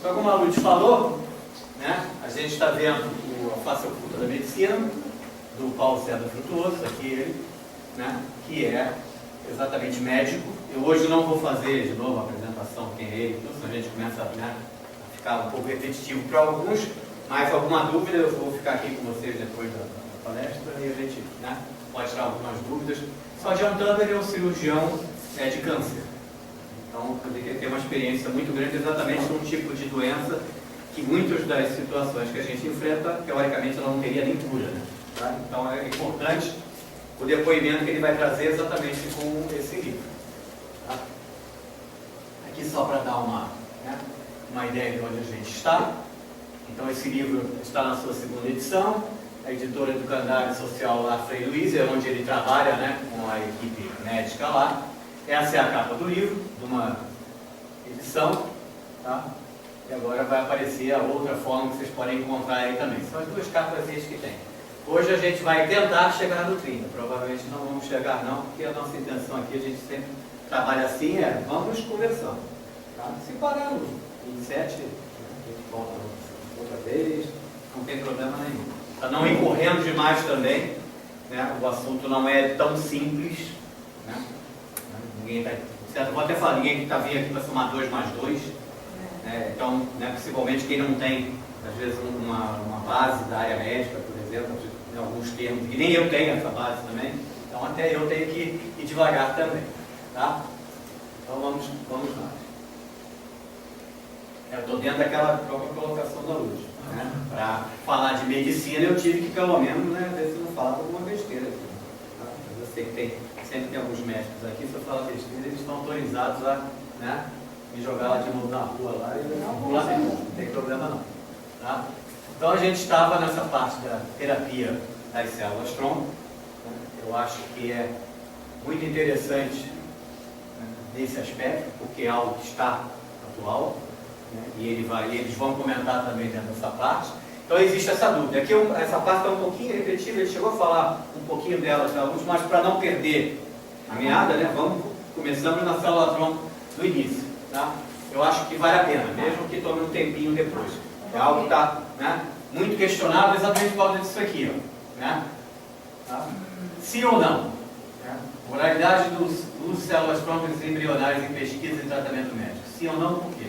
Então, como a Lourdes falou, né, a gente está vendo a face oculta da medicina, do Paulo César Frutuoso, aqui ele, né, que é exatamente médico. Eu hoje não vou fazer de novo a apresentação, quem é ele, então, a gente começa, né, a ficar um pouco repetitivo para alguns, mas alguma dúvida eu vou ficar aqui com vocês depois da palestra e a gente, né, pode tirar algumas dúvidas. Só adiantando, ele é um cirurgião de câncer. Então, ele tem uma experiência muito grande exatamente num tipo de doença que muitas das situações que a gente enfrenta, teoricamente, ela não teria nem cura, né? Tá? Então, é importante o depoimento que ele vai trazer exatamente com esse livro. Tá? Aqui só para dar uma ideia de onde a gente está. Então, esse livro está na sua segunda edição. A editora do Calendário Social lá, Frei Luiz, é onde ele trabalha, né, com a equipe médica lá. Essa é a capa do livro, de uma edição, tá? E agora vai aparecer a outra forma que vocês podem encontrar aí também. São as duas capas que tem. Hoje a gente vai tentar chegar no 30, provavelmente não vamos chegar não, porque a nossa intenção aqui, a gente sempre trabalha assim, vamos conversando. Tá? Se pararmos em 7, a gente volta outra vez, não tem problema nenhum. Para não ir correndo demais também, né? O assunto não é tão simples, né? Ninguém está, certo? Vou até falar, ninguém está vindo aqui para somar 2 mais 2, né? Então, né, principalmente quem não tem, às vezes, uma base da área médica, por exemplo, em alguns termos, que nem eu tenho essa base também, então até eu tenho que ir devagar também, tá? Então vamos lá. Eu estou dentro daquela própria colocação da Luz. Né? Para falar de medicina, eu tive que, pelo menos, né, ver se não falava alguma besteira aqui. Tá? Mas eu sei que sempre tem alguns médicos aqui, se eu falar besteira, eles estão autorizados a, né, me jogar lá de novo na rua lá e não tem problema não. Tá? Então a gente estava nessa parte da terapia das células tronco. Né? Eu acho que é muito interessante, né, nesse aspecto, porque é algo que está atual. E eles vão comentar também dentro dessa parte. Então existe essa dúvida. Aqui essa parte está um pouquinho repetitiva, ele chegou a falar um pouquinho dela, mas para não perder a meada, né, começamos na célula tronco do início. Tá? Eu acho que vale a pena, mesmo que tome um tempinho depois. É algo que está, né, muito questionável exatamente por causa disso aqui. Ó, né? Tá? Sim ou não? Moralidade dos células troncos embrionárias em pesquisa e tratamento médico. Sim ou não, por quê?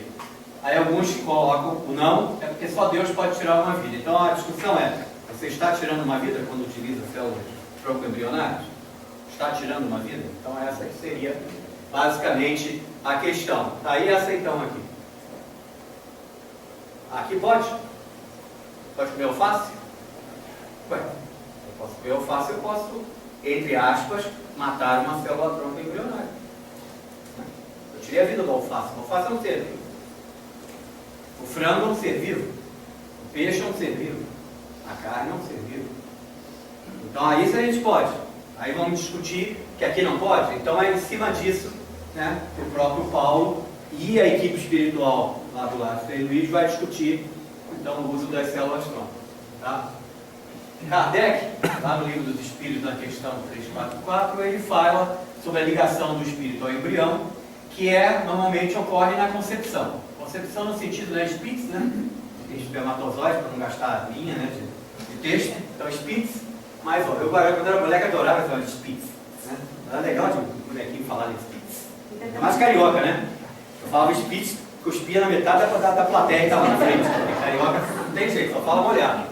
Aí alguns colocam o não, é porque só Deus pode tirar uma vida. Então a discussão é, você está tirando uma vida quando utiliza células tronco-embrionárias? Está tirando uma vida? Então essa que seria basicamente a questão. Tá aí essa então aqui. Aqui pode? Pode comer alface? Ué, eu posso comer alface, eu posso, entre aspas, matar uma célula tronco-embrionária. Eu tirei a vida do alface. O alface é um ser vivo. O frango é um ser vivo, o peixe é um ser vivo, a carne é um ser vivo. Então aí isso a gente pode. Aí vamos discutir que aqui não pode. Então é em cima disso, né, que o próprio Paulo e a equipe espiritual lá do lado do Luiz vai discutir então o uso das células tronco. Tá? Kardec, lá no livro dos Espíritos, na questão 344, ele fala sobre a ligação do espírito ao embrião, que normalmente ocorre na concepção. Concepção no sentido, né, spitz, né? Tem espermatozoide, para não gastar a linha, né, de texto. Então, spitz. Mas, ó, eu quando era moleque adorava falar de spitz. Né? Era legal de um molequinho falar de spitz. É mais carioca, né? Eu falava spitz, cuspia na metade da plateia e estava na frente. Porque carioca não tem jeito, só fala molhado.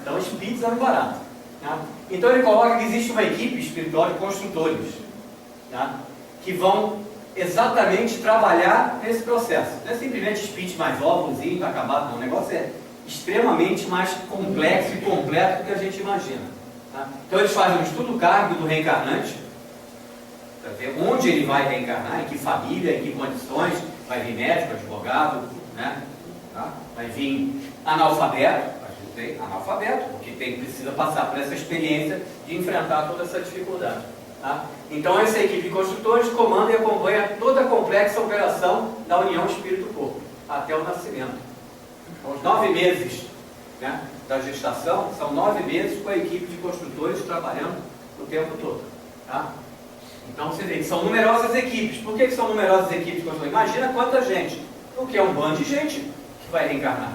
Então, spitz era barato. Tá? Então, ele coloca que existe uma equipe espiritual de construtores, tá? Que vão exatamente trabalhar nesse processo. Não é simplesmente spitz mais óvulozinho, está acabado, não. O negócio é extremamente mais complexo e completo do que a gente imagina. Tá? Então eles fazem um estudo kármico do reencarnante, para ver onde ele vai reencarnar, em que família, em que condições, vai vir médico, advogado, né? Tá? Vai vir analfabeto, porque precisa passar por essa experiência de enfrentar toda essa dificuldade. Tá? Então essa equipe de construtores comanda e acompanha toda a complexa operação da união espírito-corpo, até o nascimento. Então, os 9 meses, né, da gestação, são 9 meses com a equipe de construtores trabalhando o tempo todo. Tá? Então você vê que são numerosas equipes. Por que são numerosas equipes de construtores? Imagina quanta gente. Porque é um bando de gente. vai reencarnar?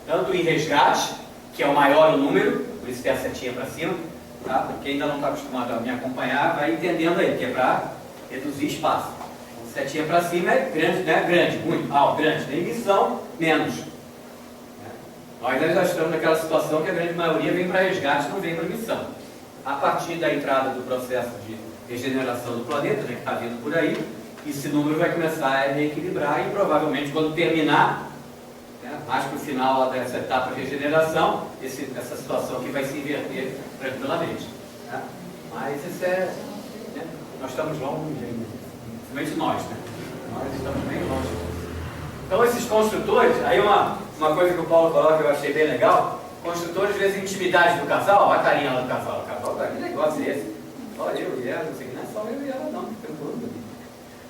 Tanto em resgate, que é o maior o número, por isso tem a setinha para cima, tá? Quem ainda não está acostumado a me acompanhar, vai entendendo aí, que é para reduzir espaço. Então, setinha para cima é grande, né? Grande, muito, grande. Na emissão, menos. Nós já estamos naquela situação que a grande maioria vem para resgate, não vem para emissão. A partir da entrada do processo de regeneração do planeta, né, que está vindo por aí, esse número vai começar a reequilibrar e provavelmente quando terminar, mais para o final lá dessa etapa de regeneração, essa situação aqui vai se inverter tranquilamente. Né? Mas isso nós estamos longe ainda, principalmente nós, né? Nós estamos bem longe. Então esses construtores, aí uma coisa que o Paulo falou que eu achei bem legal, construtores vezes intimidade do casal, olha a carinha lá do casal, que negócio é esse? Só eu e ela, não sei o que, não é só eu e ela não, tem todo mundo ali.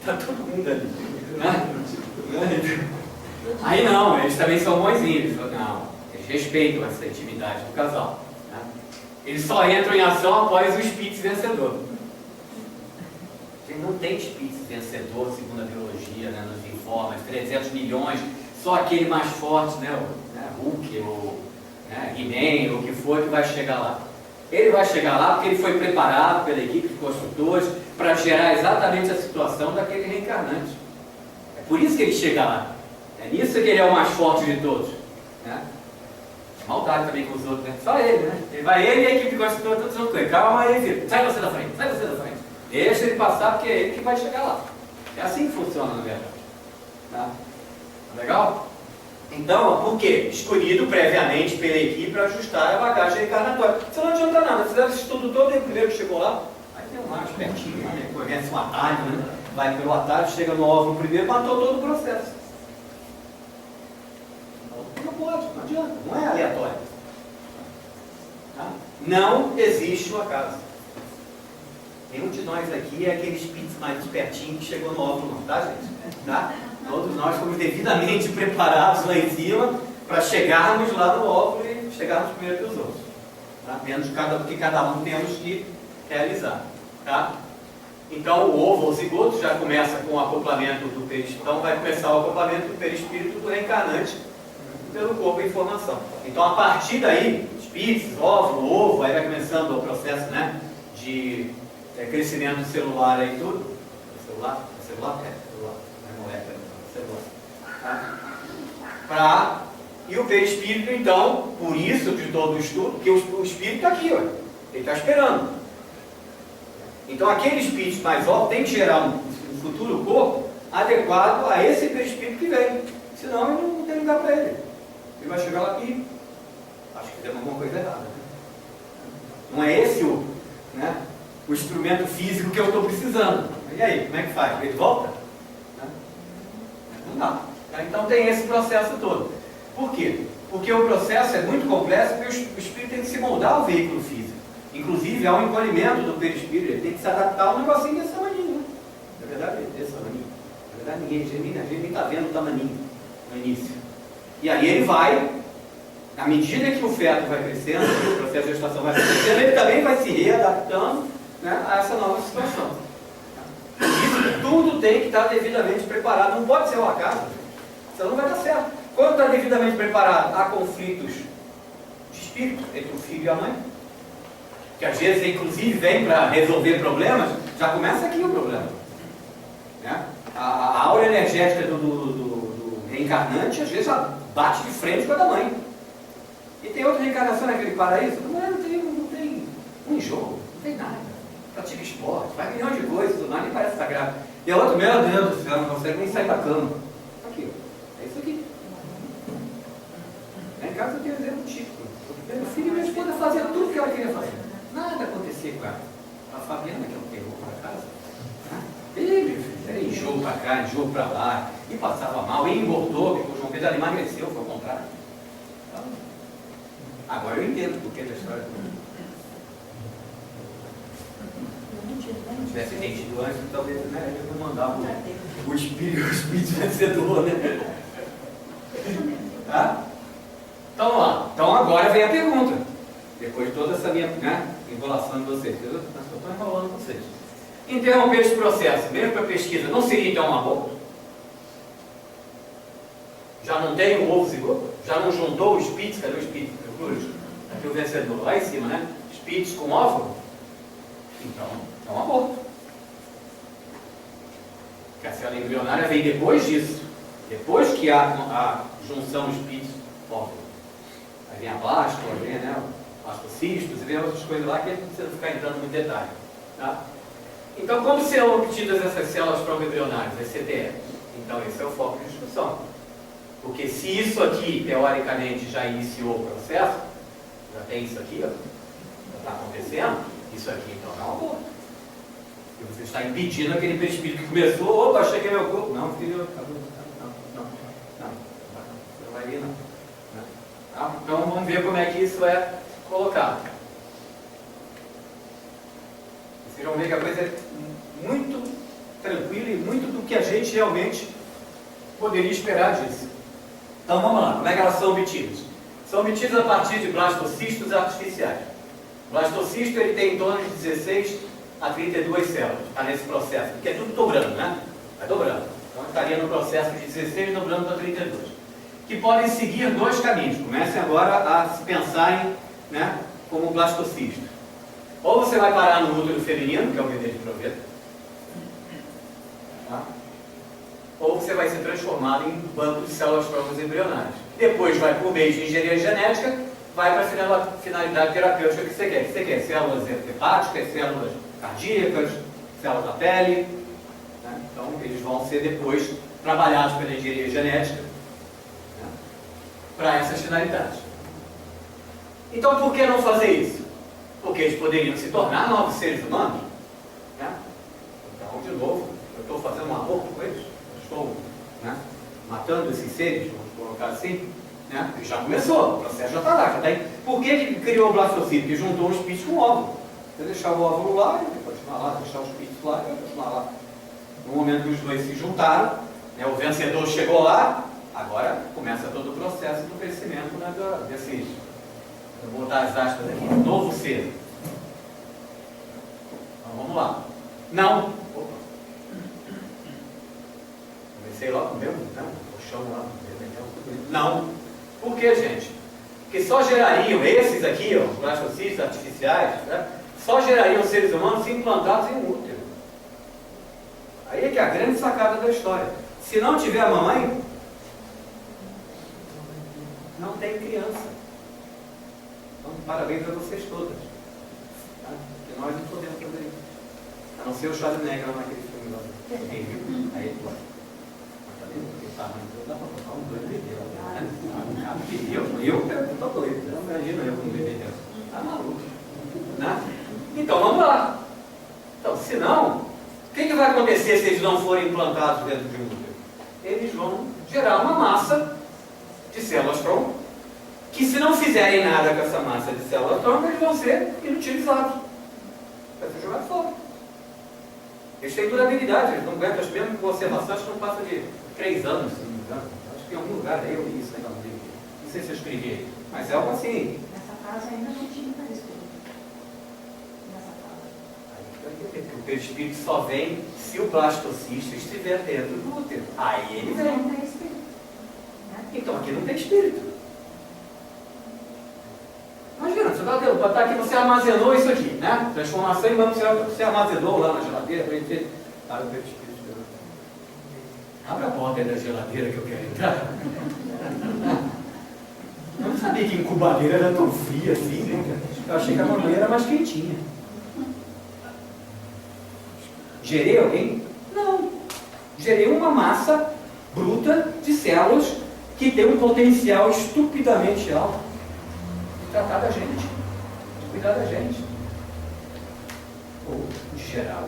Está todo mundo ali. Né? Aí não, eles também são bonzinhos. Não, eles respeitam essa intimidade do casal. Né? Eles só entram em ação após o Spitz vencedor. Não tem Spitz vencedor, segundo a biologia, né, nos informa, 300 milhões, só aquele mais forte, né, o Hulk, ou He-Man, ou o que for, que vai chegar lá. Ele vai chegar lá porque ele foi preparado pela equipe de construtores para gerar exatamente a situação daquele reencarnante. É por isso que ele chega lá. É nisso que ele é o mais forte de todos. Né? Maldade também com os outros, né? Só ele, né? Ele e a equipe de construtores todos junto com ele. Calma aí, filho. Sai você da frente, sai você da frente. Deixa ele passar porque é ele que vai chegar lá. É assim que funciona, na verdade. Tá? Legal? Então, por quê? Escolhido previamente pela equipe para ajustar a bagagem reencarnatória. Isso não adianta nada. Fizeram esse estudo todo e o primeiro que chegou lá, aí tem um mais pertinho, né? Conhece um atalho, né? Vai pelo atalho, chega no óvulo primeiro, matou todo o processo. Não pode, não adianta, não é aleatório. Tá? Não existe o acaso. Nenhum de nós aqui é aquele espírito mais espertinho que chegou no óvulo, não, tá, gente? Tá? Todos nós fomos devidamente preparados lá em cima para chegarmos lá no óvulo e chegarmos primeiro que os outros. Tá? Menos que cada um temos que realizar. Tá? Então o ovo, o zigoto, já começa com o acoplamento do perispírito. Então vai começar o acoplamento do perispírito do reencarnante pelo corpo em formação. Então a partir daí, espíritos, óvulo, ovo, aí vai começando o processo, né, de crescimento celular aí tudo. Celular? Não é celular. Tá? E o perispírito, então, por isso de todo o estudo, porque o espírito está aqui, ó, ele está esperando. Então aquele espírito mais óbvio tem que gerar um futuro corpo adequado a esse perispírito que vem. Senão ele não tem lugar para ele. Ele vai chegar lá e acho que tem alguma coisa errada. Não é esse o instrumento físico que eu estou precisando. E aí, como é que faz? Ele volta? Não dá. Então tem esse processo todo. Por quê? Porque o processo é muito complexo, porque o espírito tem que se moldar ao veículo físico. Inclusive, há um encolhimento do perispírito, ele tem que se adaptar a um negocinho desse tamanho. Né? Na verdade, desse tamanho. Na verdade, ninguém está vendo o tamanho no início. E aí ele vai, à medida que o feto vai crescendo, o processo de gestação vai crescendo, ele também vai se readaptando, né, a essa nova situação. Isso tudo tem que estar devidamente preparado, não pode ser um acaso, senão não vai dar certo. Quando está devidamente preparado, há conflitos de espírito entre o filho e a mãe, que às vezes inclusive vem para resolver problemas, já começa aqui o problema. Né? A aura energética do reencarnante às vezes já bate de frente com a da mãe. E tem outra reencarnação naquele paraíso? Não tem um enjoo, não tem nada. Pratica esporte, faz milhões de coisas, tudo mais, nem parece sagrado. E a outra, meu Deus do céu, não consegue nem sair da cama. Aqui, ó. É isso aqui. Lá em casa eu tenho um exemplo típico. Meu filho e minha esposa faziam tudo que ela queria fazer. Nada acontecia com ela. A Fabiana, que é um terror para casa, era enjoo para cá, enjoo para lá, e passava mal, e engordou, porque o João Pedro emagreceu, foi ao contrário. Então, agora eu entendo o porquê da história. Se tivesse entendido antes, talvez eu não mandava o espírito vencedor, né? Tá? Então vamos lá. Então agora vem a pergunta. Depois de toda essa minha enrolação de vocês. Eu estou enrolando vocês. Interromper esse processo, mesmo para pesquisa, não seria então uma boa? Já não tem o ovo zigoto? Já não juntou o Spitz? Cadê o Spitz? Aqui o vencedor, lá em cima, né? Spitz com óvulo? Então, é um aborto. Porque a célula embrionária vem depois disso. Depois que há a junção Spitz-óvulo. Aí vem a bláscula, vem, né? Blastocistos, e vem outras coisas lá que não precisa ficar entrando muito detalhe. Tá? Então, como serão obtidas essas células embrionárias, as CTE? Então, esse é o foco de discussão. Porque se isso aqui, teoricamente, já iniciou o processo, já tem isso aqui, ó, já está acontecendo, isso aqui, então, é um aborto. E você está impedindo aquele perispírito que começou, opa, cheguei meu corpo. Não, filho, não, você não vai vir, não. Tá? Então, vamos ver como é que isso é colocado. Vocês vão ver que a coisa é muito tranquila e muito do que a gente realmente poderia esperar disso. Então vamos lá, como é que elas são obtidas? São obtidas a partir de blastocistos artificiais. O blastocisto ele tem em torno de 16 a 32 células, está nesse processo, porque é tudo dobrando, né? Vai dobrando. Então estaria no processo de 16 dobrando para 32. Que podem seguir dois caminhos. Comecem agora a se pensarem, né, como blastocisto. Ou você vai parar no útero feminino, que é o bebê de proveta, tá? Ou você vai ser transformado em banco de células próprias embrionárias. Depois vai por meio de engenharia genética, vai para a finalidade terapêutica que você quer. Que você quer células hepáticas, células cardíacas, células da pele. Né? Então, eles vão ser depois trabalhados pela engenharia genética, né, para essas finalidades. Então, por que não fazer isso? Porque eles poderiam se tornar novos seres humanos. Né? Então, de novo, eu estou fazendo um aborto com eles. Estou, né, matando esses seres, vamos colocar assim. Né? E já começou, o processo já está lá. Já tem. Por que criou o blastocito? Porque juntou um Spitz com o óvulo. Você deixar o óvulo lá, ele continuar lá, deixar o Spitz lá, ele vai continuar lá. No momento que os dois se juntaram, né, o vencedor chegou lá, agora começa todo o processo do crescimento, né, desses. Vou botar as aspas aqui. Novo ser. Então vamos lá. Não. Opa. Comecei logo mesmo, né? O chão lá. Não. Por que, gente? Porque só gerariam esses aqui, ó, os blastocistos artificiais, né? Só gerariam seres humanos implantados em um útero. Aí é que é a grande sacada da história. Se não tiver a mamãe, não tem criança. Então, parabéns a vocês todas. Tá? Porque nós não podemos fazer isso. A não ser o Schwarzenegger naquele filme lá. Quem viu? Aí ele pode. Mas tá vendo? Porque o tamanho todo dá para botar um doido bebê lá. Eu estou doido. Não imagino eu como bebê dela. Tá maluco. Né? Então vamos lá. Então, se não, o que vai acontecer se eles não forem implantados dentro de um útero? Eles vão gerar uma massa de células tronco, que se não fizerem nada com essa massa de células tronco, eles vão ser inutilizados. Vai ser jogado fora. Eles têm durabilidade, eles não aguentam, mesmo com observação, acho que não passa de 3 anos, se não me engano. Acho que em algum lugar aí eu li isso, né? Não sei se eu escrevi aí, mas é algo assim. Nessa casa ainda não tinha para isso. O perispírito só vem se o blastocisto estiver dentro do útero. Aí ele vem. Não tem espírito. Então aqui não tem espírito. Imagina, você está aqui, você armazenou isso aqui, né? Transformação em banco, você armazenou lá na geladeira para ele para o perispírito. Abre a porta aí da geladeira que eu quero entrar. Eu não sabia que incubadeira era tão fria assim, né? Eu achei que a mamãe era mais quentinha. Gerei alguém? Não. Gerei uma massa bruta de células que tem um potencial estupidamente alto de tratar da gente, de cuidar da gente. Ou de gerar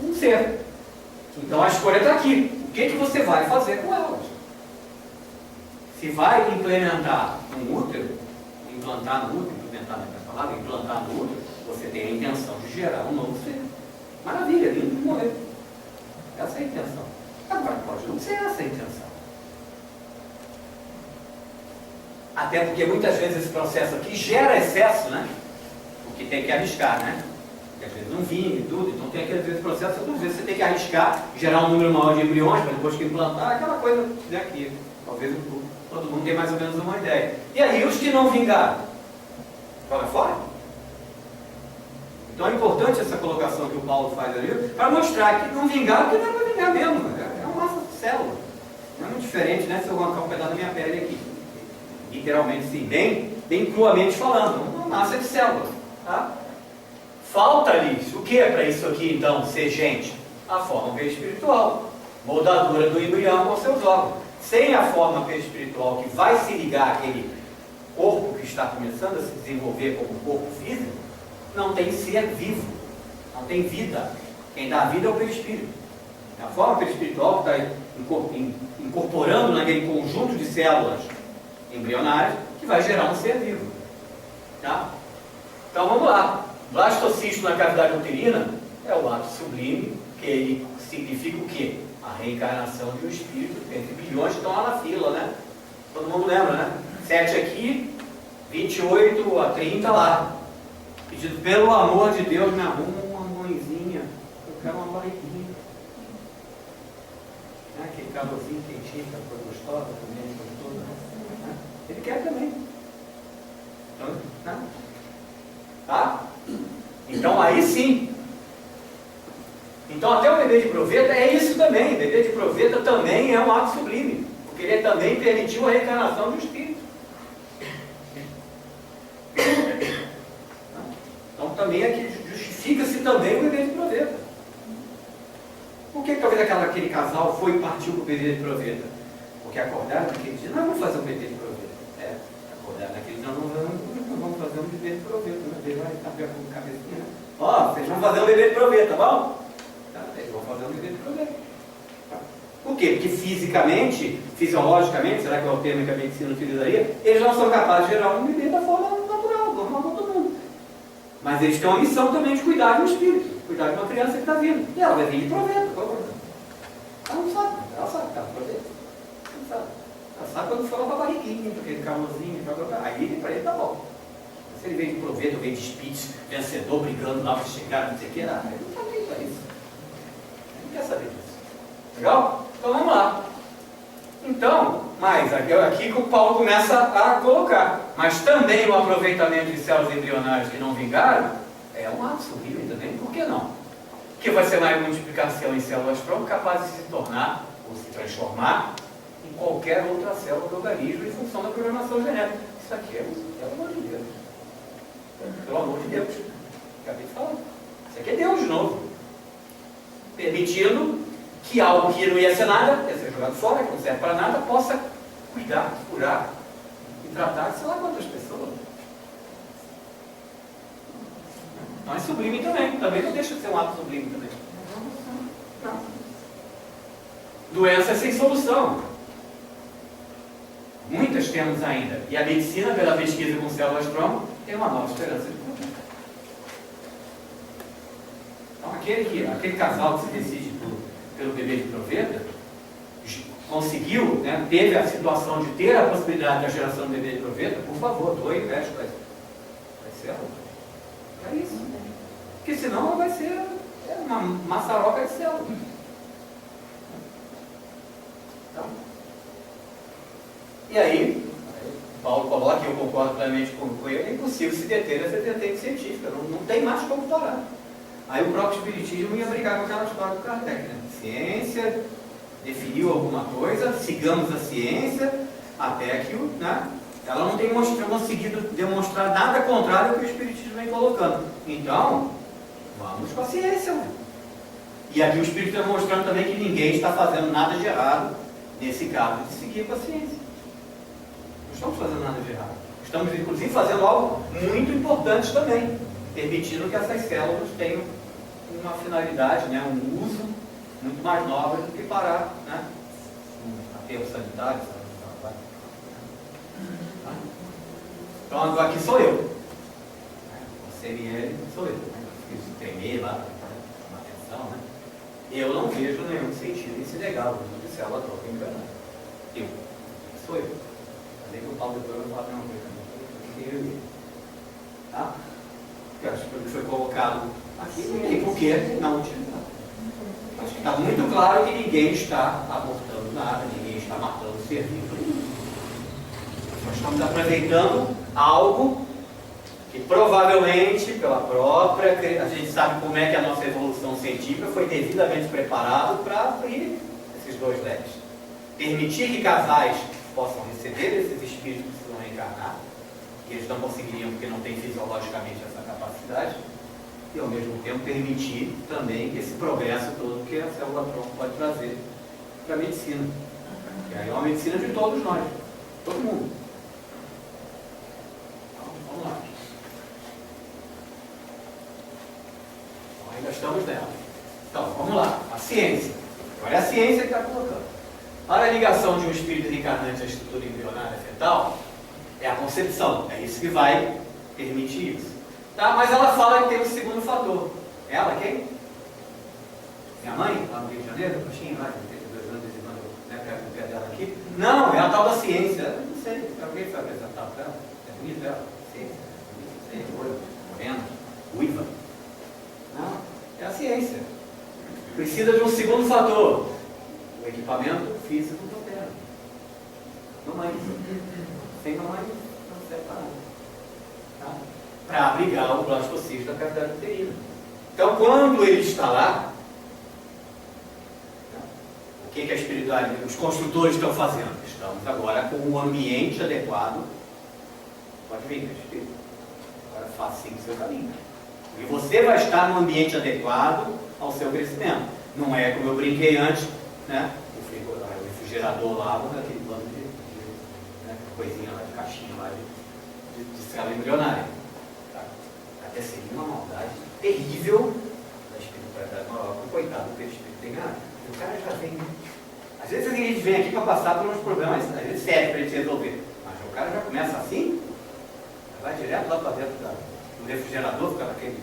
um ser. Então a escolha está aqui. O que você vai fazer com elas? Se vai implementar um útero, implantar no útero, implementar na palavra, implantar no útero, você tem a intenção de gerar um novo ser. Maravilha, lindo de morrer. Essa é a intenção. Agora, pode não ser essa a intenção. Até porque muitas vezes esse processo aqui gera excesso, né? Porque tem que arriscar, né? Porque às vezes não vinga e tudo, então tem aquele processo, outras vezes você tem que arriscar, gerar um número maior de embriões, para depois que implantar, aquela coisa, né, que Talvez todo mundo tenha mais ou menos uma ideia. E aí, os que não vingaram? Joga fora? Então é importante essa colocação que o Paulo faz ali, para mostrar que não vingar, porque não é para vingar mesmo. É uma massa de célula. Não é muito diferente, né? Se eu arrancar um pedaço da minha pele aqui. Literalmente, sim. Bem cruamente falando. Uma massa de célula. Tá? Falta-lhes o que é para isso aqui, então, ser gente? A forma perispiritual. Moldadura do embrião com seus órgãos. Sem a forma perispiritual que vai se ligar àquele corpo que está começando a se desenvolver como corpo físico, não tem ser vivo, não tem vida. Quem dá vida é o perispírito. A forma perispiritual que está incorporando naquele conjunto de células embrionárias que vai gerar um ser vivo. Tá? Então vamos lá. Blastocisto na cavidade uterina é o ato sublime, que ele significa o quê? A reencarnação de um espírito entre bilhões que estão lá na fila, né? Todo mundo lembra, né? 7 aqui, 28 a 30 lá. Pedido, pelo amor de Deus, me arruma uma mãezinha. Eu quero uma barriguinha. Né? Aquele calorzinho quentinho, aquela coisa gostosa também, toda. Né? Ele quer também. Então, né? Tá? Então aí sim. Então até o bebê de proveta é isso também. O bebê de proveta também é um ato sublime. Porque ele também permitiu a reencarnação do espírito. Então também aqui justifica-se também o bebê de proveta. Por que talvez aquele casal foi e partiu para o bebê de proveta? Porque acordaram naquele dia, nós vamos fazer um bebê de proveta. Acordaram naquele dia, não vamos fazer um bebê de proveta. Ele vai estar com a cabecinha. Ó, vocês vão fazer um bebê de proveta, tá bom? Tá, eles vão fazer um bebê de proveta. Tá. Por quê? Porque fisicamente, fisiologicamente, será que é o termo que a medicina utilizaria? Eles não são capazes de gerar um bebê da forma natural, normal para todo mundo. Mas eles têm uma missão também de cuidar do espírito, cuidar de uma criança que está vindo. E ela vai vir de proveta, por favor. Ela não sabe, ela sabe que está proveta. Não sabe. Ela sabe quando for para a barriguinha, para aquele calorzinho, aí para ele tá bom. Se ele veio de proveta, ou veio de espírito, vencedor, brigando lá para chegar, não sei o que, ele não está nem para isso. Ele não quer saber disso. Legal? Então vamos lá. Então, mas aqui que o Paulo começa a colocar. Mas também o aproveitamento de células embrionárias que não vingaram é um ato sublime também. Por que não? Porque vai ser uma multiplicação em células tronco capaz de se tornar ou se transformar em qualquer outra célula do organismo em função da programação genética. Isso aqui é pelo amor de Deus. Pelo amor de Deus. Acabei de falar. Isso aqui é Deus de novo. Permitindo que algo que não ia ser nada, ia ser jogado fora, que não serve para nada, possa cuidar, curar e tratar, sei lá quantas pessoas. Então é sublime também. Também não deixa de ser um ato sublime também. Não. Doença sem solução. Muitas temos ainda. E a medicina, pela pesquisa com células tronco, tem uma nova esperança de cura. Então aquele casal que se decide pelo bebê de proveta, conseguiu, né, teve a situação de ter a possibilidade da geração do bebê de proveta, por favor, doe e investe, vai ser é isso. Porque senão vai ser uma maçaroca de célula. Então, e aí, Paulo coloca, e eu concordo plenamente com ele, é impossível se deter essa vertente científica, não tem mais como parar. Aí o próprio Espiritismo ia brigar com aquela história do Kardec, né? Ciência definiu alguma coisa, sigamos a ciência, até que né, ela não tem conseguido demonstrar nada contrário ao que o Espiritismo vem colocando. Então, vamos com a ciência. Né? E aqui o Espírito está mostrando também que ninguém está fazendo nada de errado, nesse caso, de seguir com a ciência. Não estamos fazendo nada de errado. Estamos, inclusive, fazendo algo muito importante também, permitindo que essas células tenham uma finalidade, né, um uso muito mais nobre do que parar, né, um aterro sanitário. Então, aqui sou eu. Você e ele sou eu. Fiz tremer lá, uma atenção, né? Eu não vejo nenhum sentido em se negar o uso de célula tronco embrionária. Eu. Sou eu. Falei que o Paulo depois vai falar uma coisa. Eu. Tá? Eu acho que ele foi colocado aqui, e por que não utilizar? Acho que está muito claro que ninguém está abortando nada, ninguém está matando ser vivo. Nós estamos aproveitando algo que provavelmente, pela própria, a gente sabe como é que a nossa evolução científica foi devidamente preparado para abrir esses dois leques. Permitir que casais possam receber esses espíritos que precisam reencarnar, que eles não conseguiriam porque não têm fisiologicamente essa capacidade, e ao mesmo tempo permitir também esse progresso todo que a célula-tronco pode trazer para a medicina. Que aí é uma medicina de todos nós, todo mundo. Então, vamos lá. Então, ainda estamos nela. Então, vamos lá. A ciência. Agora é a ciência que está colocando. Para a ligação de um espírito reencarnante à estrutura embrionária fetal, é a concepção. É isso que vai permitir isso. Tá? Mas ela fala que tem um segundo fator. Ela, quem? Minha mãe, lá no Rio de Janeiro, baixinha, lá, de 32 anos, pego o pé dela aqui. Não, é a tal da ciência. Eu não sei, alguém foi apresentar para ela. É bonita ela. Ciência. Ciência, morena, uiva. Não, é a ciência. Precisa de um segundo fator. O equipamento físico moderno. Mamãe. Sem mamãe, não serve para nada. Tá? Para abrigar o blastocisto da cavidade uterina. Então, quando ele está lá, o que a espiritualidade, os construtores estão fazendo? Estamos agora com um ambiente adequado. Pode vir, espírito. Agora faça sim o seu caminho. E você vai estar num ambiente adequado ao seu crescimento. Não é como eu brinquei antes, né? O refrigerador lá, aquele bando de coisinha lá, de caixinha lá, de célula embrionária. Até seria uma maldade terrível da espiritualidade moral. Coitado do espírito tem nada. O cara já vem. Às vezes a gente vem aqui para passar por uns problemas, às vezes sérios para a gente resolver. Mas o cara já começa assim, vai direto lá para dentro do refrigerador, fica naquele.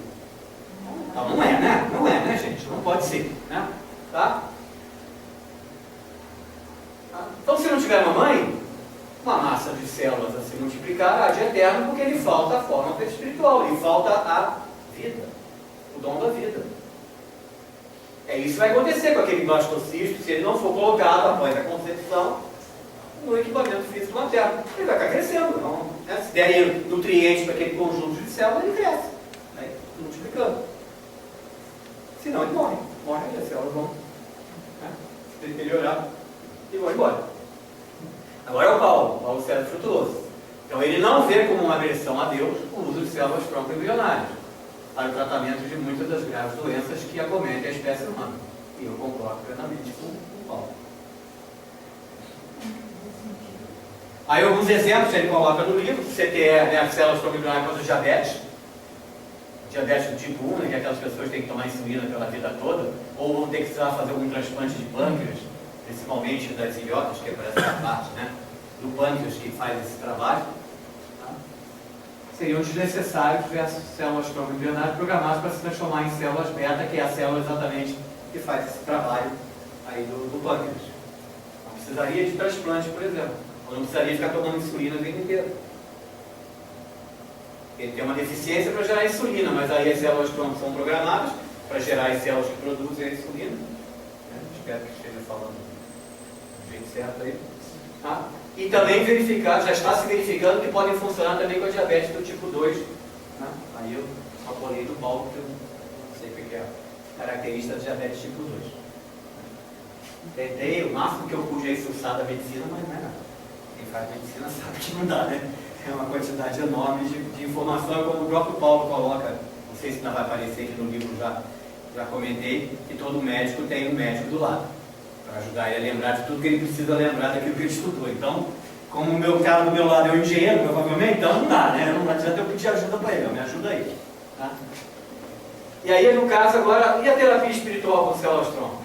Então não é, né? Não é, né, gente? Não pode ser, né? Tá? Então, se não tiver mamãe, uma massa de células a se multiplicar há de eterno, porque lhe falta a forma espiritual, lhe falta a vida, o dom da vida. É isso que vai acontecer com aquele blastocisto, se ele não for colocado após a concepção no equipamento físico materno. Ele vai ficar crescendo, não, né? Se der nutrientes para aquele conjunto de células, ele cresce, né? Multiplicando. Senão ele morre. Morre e as células vão, né, se deteriorar e vão embora. Agora é o Paulo César Frutuoso. Então ele não vê como uma agressão a Deus o uso de células tronco-embrionárias para o tratamento de muitas das graves doenças que acometem a espécie humana. E eu concordo plenamente com o Paulo. Aí alguns exemplos ele coloca no livro: CTE, né, as células tronco-embrionárias contra o diabetes. Diabetes do tipo 1, né, que aquelas pessoas têm que tomar insulina pela vida toda, ou vão ter que precisar fazer algum transplante de pâncreas, principalmente das ilhotas, que é por essa parte, né, do pâncreas que faz esse trabalho, tá? Seriam desnecessários versus células tronco-embrionárias programadas para se transformar em células beta, que é a célula exatamente que faz esse trabalho aí do pâncreas. Não precisaria de transplante, por exemplo, ou não precisaria ficar tomando insulina o tempo inteiro. Ele tem uma deficiência para gerar insulina, mas aí as células tronco são programadas para gerar as células que produzem a insulina. Espero que esteja falando do jeito certo aí. Tá? E também verificar, já está se verificando que podem funcionar também com a diabetes do tipo 2. Né? Aí eu apoiei do Paulo, porque eu não sei o que é a característica da diabetes tipo 2. Tentei o máximo que eu pude expulsar da medicina, mas não é nada. Quem faz medicina sabe que não dá, né? É uma quantidade enorme de informação, como o próprio Paulo coloca. Não sei se ainda vai aparecer aqui no livro, já comentei, que todo médico tem um médico do lado, para ajudar ele a lembrar de tudo que ele precisa lembrar daquilo que ele estudou. Então, como o meu cara do meu lado é um engenheiro, provavelmente, então não dá, né? Não adianta eu pedir ajuda para ele, me ajuda aí. Tá? E aí, no caso agora, e a terapia espiritual com células tronco?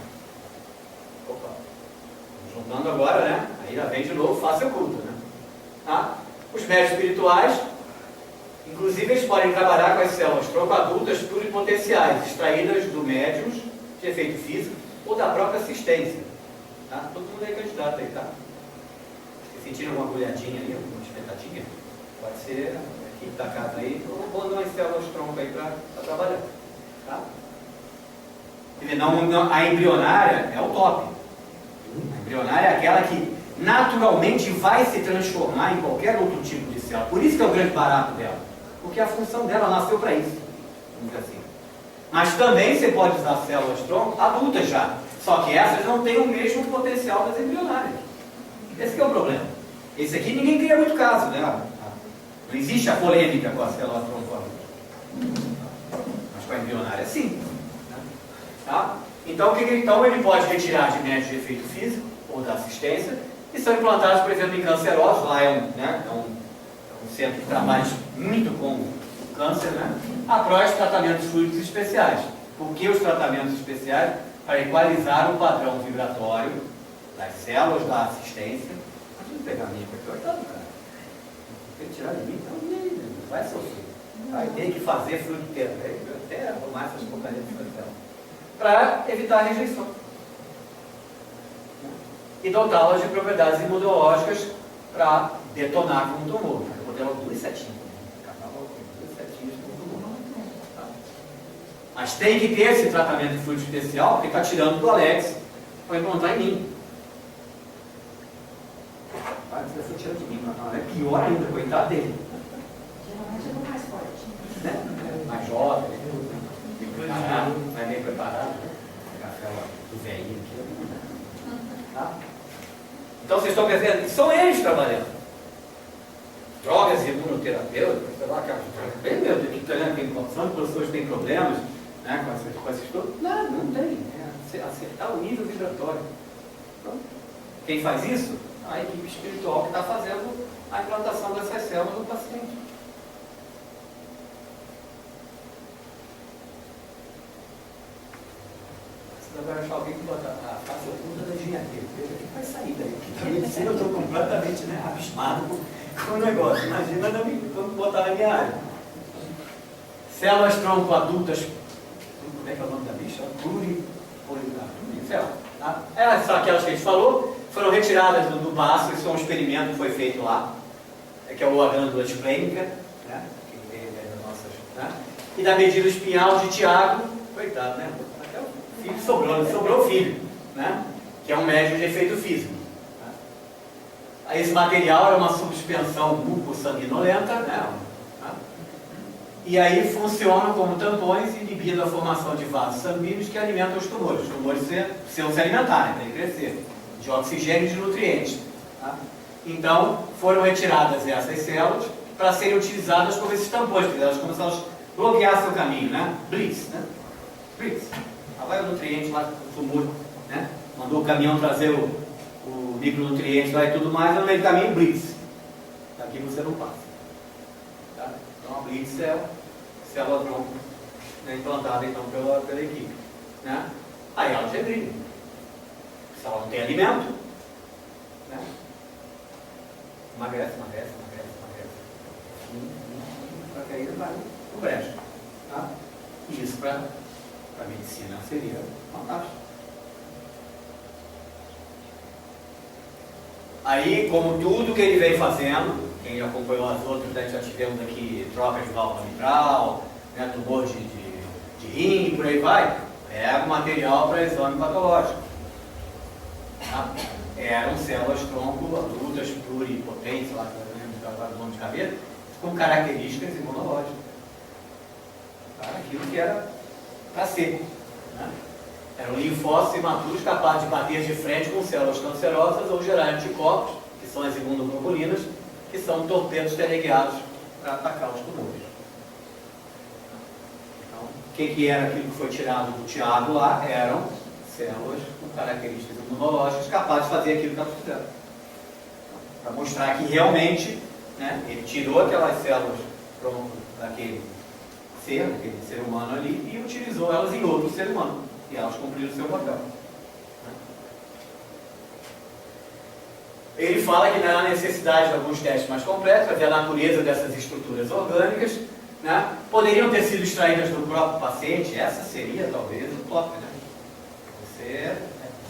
Opa, juntando agora, né? Aí já vem de novo, face oculta, né? Tá? Os médios espirituais, inclusive, eles podem trabalhar com as células tronco adultas pluripotenciais, extraídas do médiums de efeito físico ou da própria assistência. Tá? Todo mundo é candidato aí, tá? Se sentiram alguma agulhadinha aí, alguma espetadinha, pode ser a equipe da casa aí, ou mandam as células tronco aí para trabalhar. Tá? A embrionária é o top. A embrionária é aquela que naturalmente vai se transformar em qualquer outro tipo de célula. Por isso que é o grande barato dela. Porque a função dela nasceu para isso. Vamos dizer assim. Mas também você pode usar células-tronco adultas já. Só que essas não têm o mesmo potencial das embrionárias. Esse que é o problema. Esse aqui ninguém cria muito caso, né? Não existe a polêmica com a célula-tronco adulta. Mas com a embrionária, sim. Tá? Então, então, ele pode retirar de médios de efeito físico ou da assistência e são implantados, por exemplo, em cancerosos. Lá é um centro que trabalha muito com o câncer, né? Após tratamentos fluídicos especiais. Por que os tratamentos especiais? Para equalizar o padrão vibratório das células da assistência. Deixa eu pegar a minha aqui, cara. Tem que tirar de mim, então não vai sofrer. Vai ter que fazer fluidoterapia. Eu até arrumar essas porcarias de célula. Para evitar a rejeição. E dotá-las de propriedades imunológicas para detonar com o tumor. Eu vou ter logo 2 setinhas. 2 setinhas com o tumor. Tá? Mas tem que ter esse tratamento de fluido especial, porque está tirando do Alex para implantar em mim. Você foi tirando de mim, não é pior ainda, coitado dele. Geralmente é o mais forte. Né? Mais jovem, preparado, vai bem preparado. Café do velhinho aqui. Tá? Então vocês estão percebendo? São eles trabalhando. Drogas imunoterapêuticas, sei lá, bem meu Deus, que tem condição, as pessoas têm problemas, né, com essas coisas. Não tem. É acertar o nível vibratório. Então, quem faz isso? A equipe espiritual que está fazendo a implantação dessas células no paciente. Você vai achar alguém que bota a face oculta da engenharia. O que vai sair daí? Porque a medicina eu estou completamente abismado com o negócio. Imagina vamos botar na minha área. Células tronco adultas. Como é que é o nome da bicha? Pluripoligamic. Tá? Essas são aquelas que a gente falou. Foram retiradas do baço. Isso é um experimento que foi feito lá. Que é a glândula esplênica. Né? Que veio das nossas. Né? E da medida espinhal de Tiago. Coitado, né? Filho sobrou filho, né? Que é um médio de efeito físico. Tá? Esse material é uma suspensão mucosanguinolenta, né? Tá? E aí funciona como tampões, inibindo a formação de vasos sanguíneos que alimentam os tumores. Os tumores precisam se alimentar, né? Tem que crescer, de oxigênio e de nutrientes. Tá? Então, foram retiradas essas células para serem utilizadas como esses tampões, porque elas começam a bloquear seu caminho, né? Blitz, né? Blitz. Vai o nutriente lá do tumor, né? Mandou o caminhão trazer o micronutriente lá e tudo mais, no meio do caminho, blitz. Daqui você não passa. Tá? Então a blitz é a célula tronco, né, implantada então pela equipe. Né? Aí ela regride. Se ela não tem alimento, né? Emagrece. Para que aí vai no brejo. Tá? E isso para a medicina seria fantástico. Aí, como tudo que ele vem fazendo, quem acompanhou as outras, né, já tivemos aqui troca de válvula mitral, né, tumor de rim, por aí vai, pega o material para exame patológico. Tá? Eram células tronco adultas, pluripotentes, sei lá, o nome de cabeça, com características imunológicas. Tá? Aquilo que era para ser. Né? Eram linfócitos imaturos capazes de bater de frente com células cancerosas ou gerar anticorpos, que são as imunoglobulinas, que são torpedos teleguiados para atacar os tumores. Então, o que era aquilo que foi tirado do Tiago lá? Eram células com características imunológicas capazes de fazer aquilo que está precisando. Para mostrar que realmente, né, ele tirou aquelas células daquele ser humano ali, e utilizou elas em outro ser humano. E elas cumpriram o seu papel. Ele fala que não há necessidade de alguns testes mais completos, para ver a natureza dessas estruturas orgânicas, né? Poderiam ter sido extraídas do próprio paciente. Essa seria talvez o top, né? Você é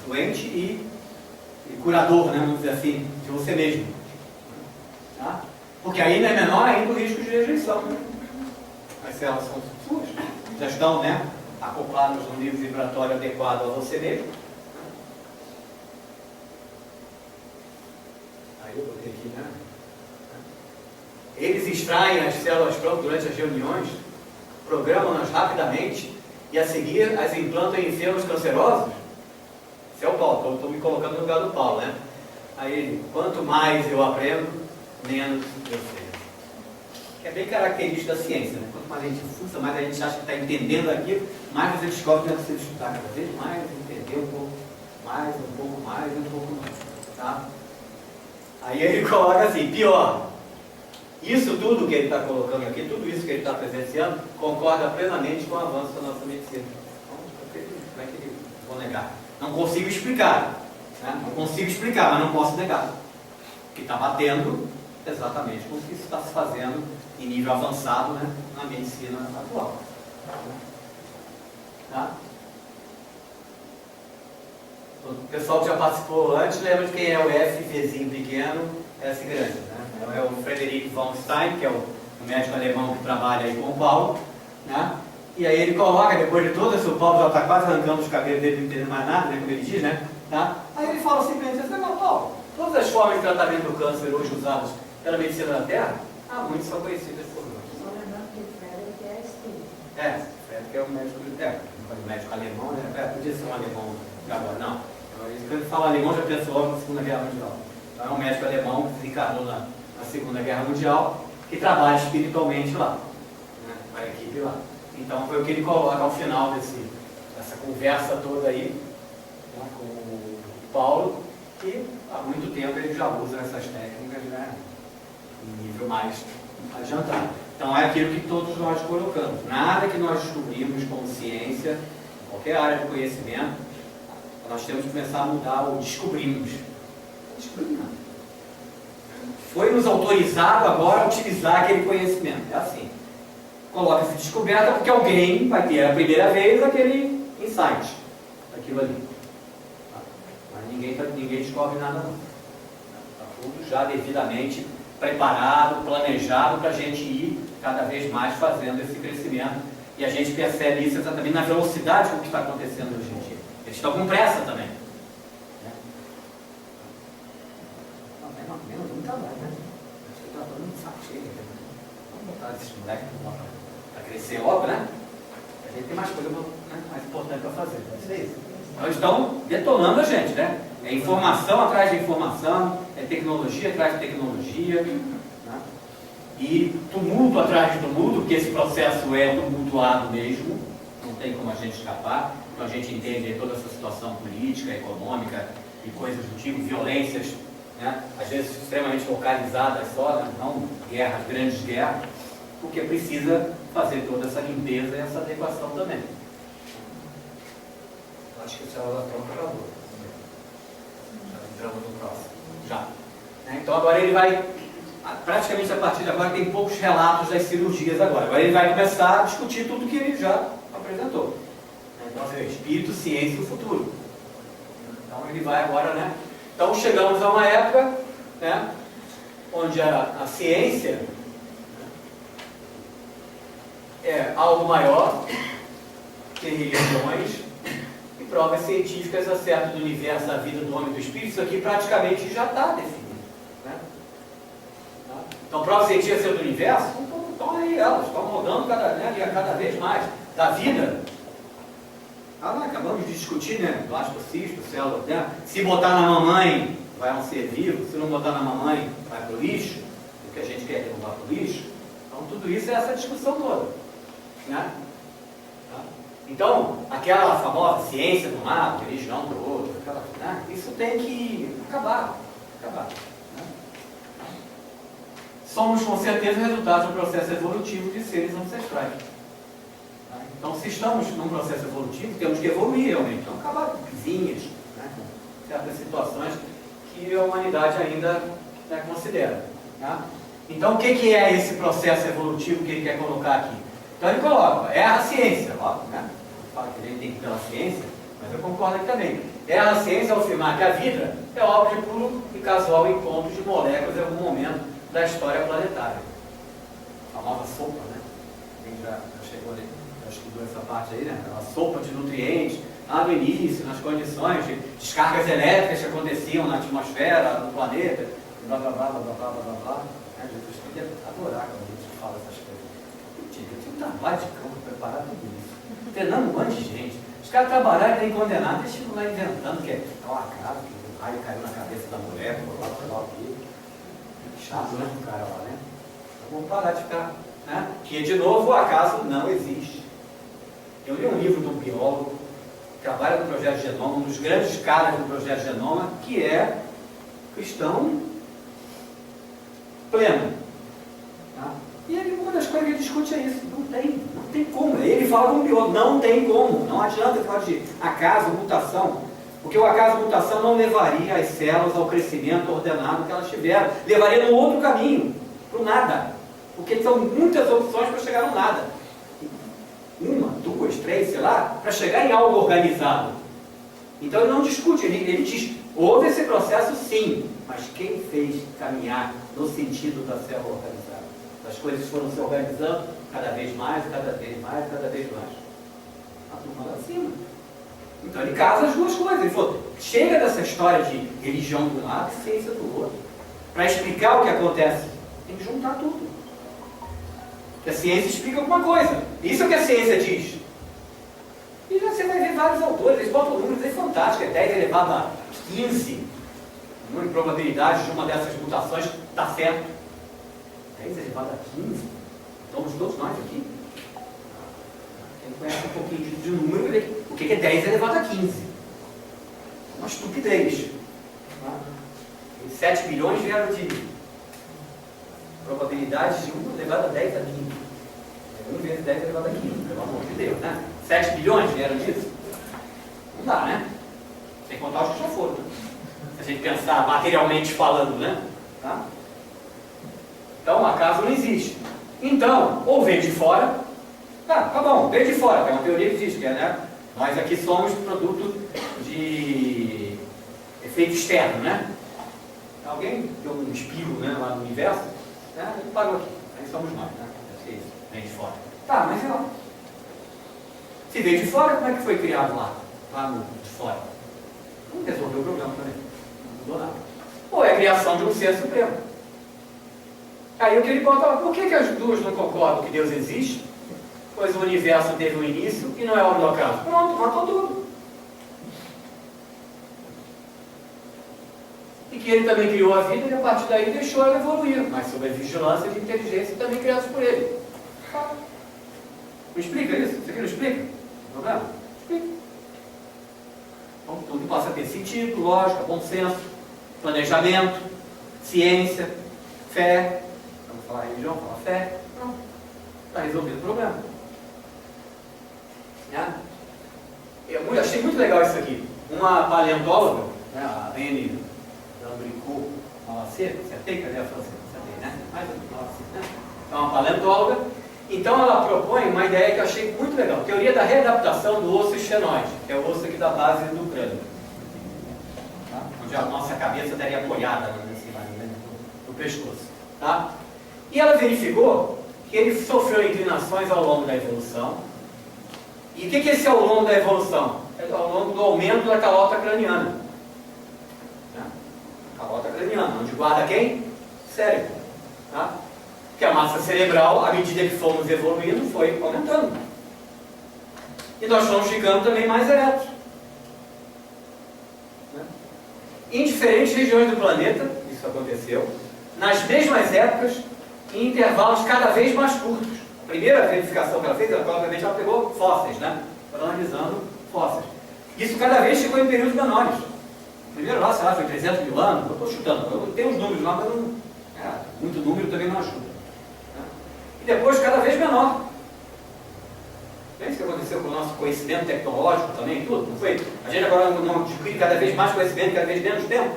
doente e curador, né? Vamos dizer assim, de você mesmo. Tá? Porque aí é menor ainda o risco de rejeição. Né? As células são suas, já estão, né, acopladas no nível vibratório adequado a você mesmo. Eles extraem as células-tronco durante as reuniões, programam-nas rapidamente e a seguir as implantam em enfermos cancerosos. Esse é o Paulo, estou me colocando no lugar do Paulo, né? Aí, quanto mais eu aprendo, menos eu sei. É bem característico da ciência, né? Quanto mais a gente fuça, mais a gente acha que está entendendo aquilo, mais você descobre que você estudar cada vez mais, entender um pouco mais, um pouco mais, um pouco mais. Tá? Aí ele coloca assim, pior. Isso tudo que ele está colocando aqui, tudo isso que ele está presenciando, concorda plenamente com o avanço da nossa medicina. Então, como é que ele vou negar? Não consigo explicar. Né? Não consigo explicar, mas não posso negar. Que está batendo exatamente com o que está se fazendo em nível avançado, né, na medicina atual. Tá? O pessoal que já participou antes lembra de quem é o FVzinho pequeno, S grande. Né? É o Frederick von Stein, que é o médico alemão que trabalha aí com o Paulo. Né? E aí ele coloca, depois de todo esse, o Paulo já está quase arrancando os cabelos dele, não entendendo mais nada, né, como ele diz, né? Tá? Aí ele fala simplesmente assim, não, Paulo, todas as formas de tratamento do câncer hoje usadas pela medicina da Terra, muitas são conhecidas por nós. Só lembrando que o Frederick é espírito. Frederick é um médico alemão, né? Podia ser um alemão agora, não. Quando ele fala alemão, já pensa logo na Segunda Guerra Mundial. Então é um médico alemão que se encarnou na Segunda Guerra Mundial, que trabalha espiritualmente lá, né? A equipe lá. Então foi o que ele coloca ao final dessa conversa toda aí, né, com o Paulo, que há muito tempo ele já usa essas técnicas, né, em nível mais adiantado. Então é aquilo que todos nós colocamos. Nada que nós descobrimos como ciência, qualquer área de conhecimento, nós temos que começar a mudar o descobrimos. Não descobrimos nada. Foi nos autorizado agora a utilizar aquele conhecimento. É assim. Coloca-se descoberta porque alguém vai ter a primeira vez aquele insight, aquilo ali. Mas ninguém descobre nada não. Está tudo já devidamente preparado, planejado para a gente ir cada vez mais fazendo esse crescimento. E a gente percebe isso exatamente na velocidade com o que está acontecendo hoje em dia. Eles estão com pressa também. Menos um trabalho, né? Acho que está todo mundo saco cheio. Vamos botar esses moleques para crescer logo, né? A gente tem mais coisa, né, mais importante para fazer. É isso. Então estão detonando a gente, né? É informação atrás de informação, é tecnologia atrás de tecnologia, né? E tumulto atrás de tumulto, porque esse processo é tumultuado mesmo, não tem como a gente escapar. Então a gente entende toda essa situação política, econômica e coisas do tipo, violências, né? Às vezes extremamente localizadas só, né? Não guerras, grandes guerras, porque precisa fazer toda essa limpeza e essa adequação também. Acho que o célula tronco acabou. Já entramos no próximo. Já. Então agora ele vai, praticamente a partir de agora, tem poucos relatos das cirurgias agora. Agora ele vai começar a discutir tudo que ele já apresentou. Então, espírito, ciência e o futuro. Então ele vai agora, né? Então chegamos a uma época, né, onde a ciência é algo maior que religiões e provas científicas acerca do universo, da vida, do homem e do espírito. Isso aqui praticamente já está definido, né? Então provas científicas acerca do universo, estão aí elas, estão rodando cada vez mais. Da vida, acabamos de discutir, né? Blastocisto, célula, né? Se botar na mamãe, vai a um ser vivo. Se não botar na mamãe, vai para o lixo. O que a gente quer que não vá para o lixo. Então, tudo isso é essa discussão toda, né? Então, aquela famosa ciência de um lado, religião do outro, né? Isso tem que acabar. Né? Somos, com certeza, resultado do processo evolutivo de seres ancestrais. Então, se estamos num processo evolutivo, temos que evoluir realmente. Então, acabar com vizinhas, né, com certas situações que a humanidade ainda, né, considera. Tá? Então, o que é esse processo evolutivo que ele quer colocar aqui? Então, ele coloca, é a ciência, óbvio, né? Fala que ele tem que ir pela ciência, mas eu concordo aqui também. É a ciência ao afirmar que a vida é obra de puro e casual encontro de moléculas em algum momento da história planetária. A famosa sopa, né? Quem já chegou ali? Estudou essa parte aí, né? A sopa de nutrientes, lá no início, nas condições de descargas elétricas que aconteciam na atmosfera, no planeta, blá blá blá blá blá blá blá blá. Jesus podia adorar fala essas coisas. Eu tinha um trabalho de campo para preparar tudo isso. Treinando um monte de gente. Os caras trabalharam e nem condenados, eles ficam lá inventando que é uma casa, que o raio caiu na cabeça da mulher, lá aqui. Chato, né? O cara lá, né? Vamos parar de ficar. Né? Que, de novo, o acaso não existe. Eu li um livro de um biólogo que trabalha no Projeto Genoma, um dos grandes caras do Projeto Genoma, que é cristão pleno. Tá? E ele, uma das coisas que ele discute é isso. Não tem como. Ele fala como biólogo, não tem como. Não adianta falar de acaso, mutação. Porque o acaso, mutação não levaria as células ao crescimento ordenado que elas tiveram. Levaria no outro caminho, para o nada. Porque são muitas opções para chegar no nada. Uma, duas, três, sei lá, para chegar em algo organizado. Então ele não discute, ele diz, houve esse processo sim, mas quem fez caminhar no sentido da célula organizada? As coisas foram se organizando cada vez mais, cada vez mais, cada vez mais. A turma lá acima. Então ele casa as duas coisas. Ele falou, chega dessa história de religião de um lado e ciência do outro. Para explicar o que acontece, tem que juntar tudo. Que a ciência explica alguma coisa. Isso é o que a ciência diz. E você vai ver vários autores, eles botam números aí fantásticos, é 10 elevado a 15. O número de probabilidades de uma dessas mutações está certo. 10 elevado a 15. Estamos todos nós aqui. Quem conhece um pouquinho de número, vê o que é 10 elevado a 15. Uma estupidez. 7 bilhões vieram de probabilidades de 1 elevado a 10 a 15. 1 vezes 10 elevado a 15, pelo amor de Deus, né? 7 bilhões vieram disso? Não dá, né? Sem contar os que já foram. Se a gente pensar materialmente falando, né? Tá? Então, o acaso não existe. Então, ou vem de fora, tá bom, vem de fora, tem uma teoria que diz que é, né? Nós aqui somos produto de efeito externo, né? Alguém deu um espirro, né, lá no universo, né? Ele parou aqui, aí somos nós, né? Deve ser isso, vem de fora. Tá, mas não. Se veio de fora, como é que foi criado lá de fora? Não resolveu o problema também, não mudou nada. Ou é a criação de um ser supremo. Aí o que ele bota, por que as duas não concordam que Deus existe? Pois o universo teve um início e não é obra do acaso. Pronto, matou tudo. E que ele também criou a vida e a partir daí deixou ela evoluir, mas sob a vigilância de inteligência também criados por ele. Não explica isso? Isso aqui não explica? Não é problema? Explica. Então tudo passa a ter sentido, lógica, bom senso, planejamento, ciência, fé. Vamos falar religião, falar fé. Não. Está resolvido o problema. Né? Eu achei muito legal isso aqui. Uma paleontóloga, né, a Anne Lambricot Malacê, acertei, cadê a francesa? Acertei, né? Mais uma, né? É uma paleontóloga. Então ela propõe uma ideia que eu achei muito legal. Teoria da readaptação do osso esfenoide, que é o osso aqui da base do crânio. Tá? Onde a nossa cabeça estaria apoiada no pescoço. Tá? E ela verificou que ele sofreu inclinações ao longo da evolução. E o que é esse ao longo da evolução? É ao longo do aumento da calota craniana. Né? Calota craniana, onde guarda quem? Cérebro. Tá? Que a massa cerebral, à medida que fomos evoluindo, foi aumentando. E nós fomos ficando também mais eretos. Né? Em diferentes regiões do planeta, isso aconteceu, nas mesmas épocas, em intervalos cada vez mais curtos. A primeira verificação que ela fez, provavelmente ela pegou fósseis, né? Analisando fósseis. Isso cada vez ficou em períodos menores. Primeiro lá, sei lá, foi 300 mil anos, eu estou chutando. Eu tenho os números lá, mas não, muito número também não ajuda. E depois cada vez menor. É isso que aconteceu com o nosso conhecimento tecnológico também, tudo, não foi? A gente agora não adquire cada vez mais conhecimento, cada vez menos tempo.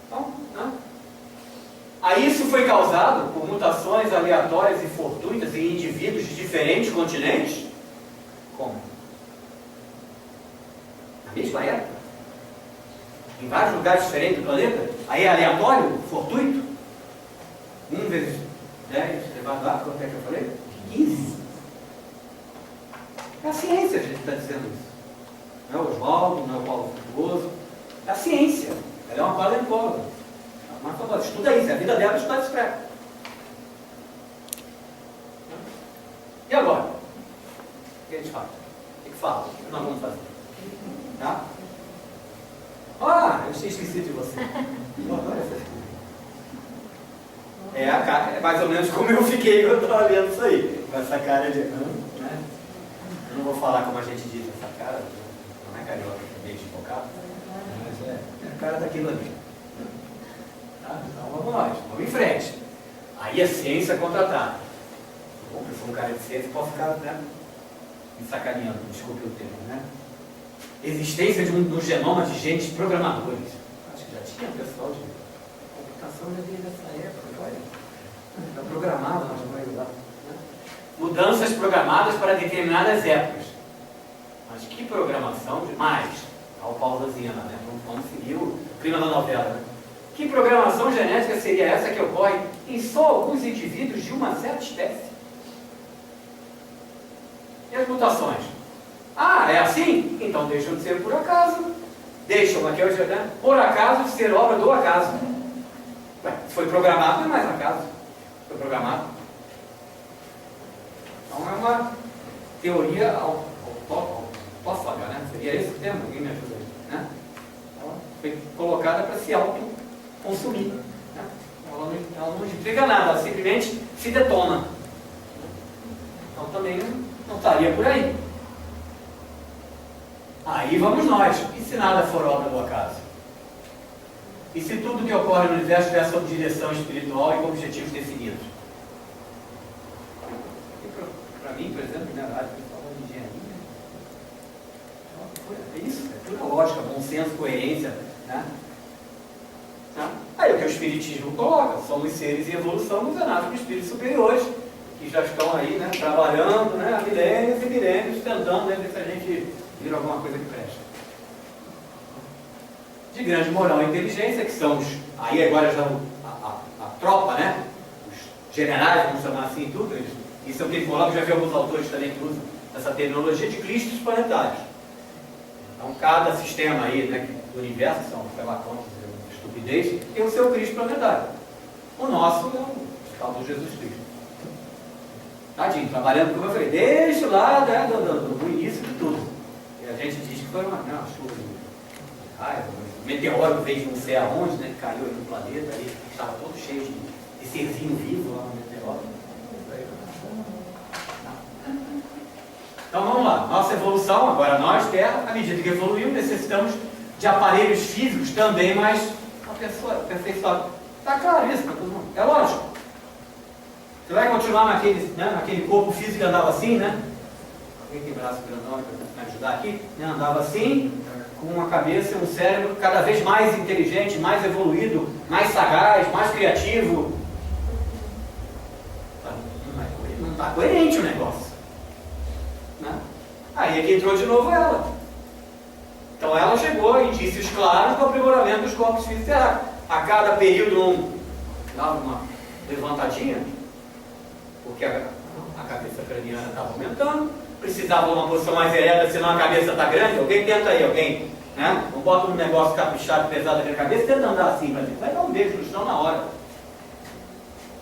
Então, né? Aí isso foi causado por mutações aleatórias e fortuitas em indivíduos de diferentes continentes? Como? Na mesma época? Em vários lugares diferentes do planeta? Aí é aleatório? Fortuito? 1 vezes 10, elevado a, quanto é que eu falei? 15. É a ciência que a gente está dizendo isso. Não é o Oswaldo, não é o Paulo Frutuoso. É a ciência. Ela é uma paleontóloga. Mas estuda isso, a vida dela é estudar isso. que faz? O que fala? O que nós vamos fazer? Tá? Ah, eu tinha esquecido de você. É mais ou menos como eu fiquei quando eu estava lendo isso aí. Com essa cara de... né? Eu não vou falar como a gente diz essa cara, não é carioca, é meio desfocado, mas é a cara daquilo ali. Tá? Então vamos lá, vamos em frente. Aí a ciência contra-ataca. Bom, eu sou um cara de ciência, posso ficar, né, me sacaneando, desculpe o termo, né? Existência de um genoma de gente programadores. Acho que já tinha pessoal de computação já desde essa época, olha. Está programado, nós vamos usar. Né? Mudanças programadas para determinadas épocas. Mas que programação demais? Olha o Paulosina, né? Vamos seguir o clima da novela, né? Que programação genética seria essa que ocorre em só alguns indivíduos de uma certa espécie? E as mutações? Ah, é assim? Então deixam de ser por acaso. Deixam, aqui hoje, né? Por acaso de ser obra do acaso. Ué, foi programado, não é mais acaso. Foi programado. Então é uma teoria autófaga, né? Seria esse o termo? Alguém me ajuda aí, né? Ela foi colocada para se autoconsumir. Né? Ela não explica nada, ela simplesmente se detona. Então também não estaria por aí. Aí vamos nós. E se nada for obra do acaso? E se tudo que ocorre no universo tiver sob direção espiritual e com objetivos definidos? Para mim, por exemplo, na área principal da engenharia, é isso, é pura lógica, bom senso, coerência. Né? Aí o que o Espiritismo coloca, somos seres em evolução governados por espíritos superiores, que já estão aí, né, trabalhando, né, há milênios e milênios, tentando, né, ver se a gente vira alguma coisa que presta. De grande moral e inteligência, que são os, aí agora já a tropa, né? Os generais, vamos chamar assim e tudo, isso é o que ele coloca, já vi alguns autores também que usam essa terminologia de cristos planetários. Então cada sistema aí, né, do universo, que são, sei lá quantos, estupidez, tem o seu Cristo planetário. O nosso é o tal do Jesus Cristo. Tadinho, trabalhando, como eu falei, desde lá, né, do início de tudo. E a gente diz que foi uma chuva de raiva, um meteoro veio de não sei aonde, né, que caiu aí no planeta, aí estava todo cheio de serzinho vivo lá no meteoro. Então vamos lá, nossa evolução, agora nós, Terra, à medida que evoluímos, necessitamos de aparelhos físicos também mais aperfeiçoados. Está claro isso para todo mundo? É lógico. Você vai continuar naquele corpo físico que andava assim, né? Alguém tem braço grandão para me ajudar aqui? Né? Andava assim, com uma cabeça e um cérebro cada vez mais inteligente, mais evoluído, mais sagaz, mais criativo. Não está coerente o negócio. Né? Aí é que entrou de novo ela. Então ela chegou em indícios claros do aprimoramento dos corpos físicos. A cada período dava uma levantadinha, porque a cabeça craniana estava aumentando, precisava de uma posição mais ereta, senão a cabeça está grande. Alguém tenta aí, alguém, né? Não bota um negócio caprichado, pesado aqui na cabeça, tenta andar assim, mas vai dar um beijo no chão na hora.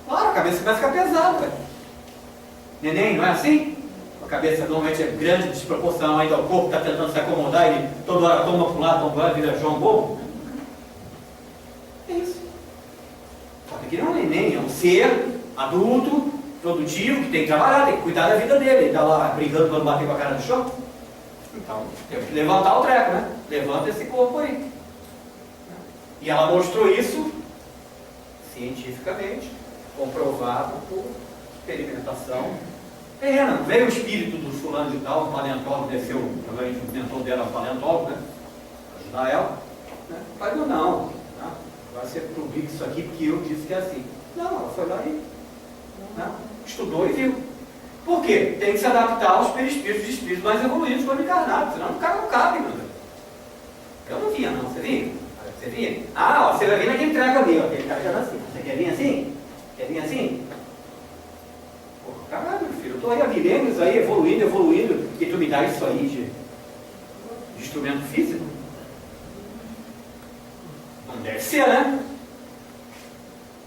Claro, a cabeça começa a ficar pesada, velho. Neném, não é assim? A cabeça normalmente é grande, desproporcional ainda ao corpo, está tentando se acomodar e toda hora toma para um lado, toma para o lado, vira João Bobo. É isso. Só que aqui não é um neném, é um ser adulto, produtivo, que tem que trabalhar, tem que cuidar da vida dele. Ele está lá brigando quando bater com a cara no chão. Então, tem que levantar o treco, né? Levanta esse corpo aí. E ela mostrou isso cientificamente, comprovado por experimentação. Não veio o espírito do fulano de tal, um paleontólogo, desceu, agora a gente inventou dela um paleontólogo, né? Ajudar ela. Né? Falei, não. Agora você publica isso aqui porque eu disse que é assim. Não, ela foi lá e estudou e viu. Por quê? Tem que se adaptar aos perispíritos de espíritos mais evoluídos quando encarnados, senão o cara não cabe, meu Deus. Eu não vinha, não. Você vinha? Você vinha? Ah, ó, você vai vir naquele treco ali, ó. Aquele cara já tá assim. Você quer vir assim? Quer vir assim? Pô, caralho, filho, eu estou aí há milênios aí, evoluindo, e tu me dá isso aí de instrumento físico? Não deve ser, né?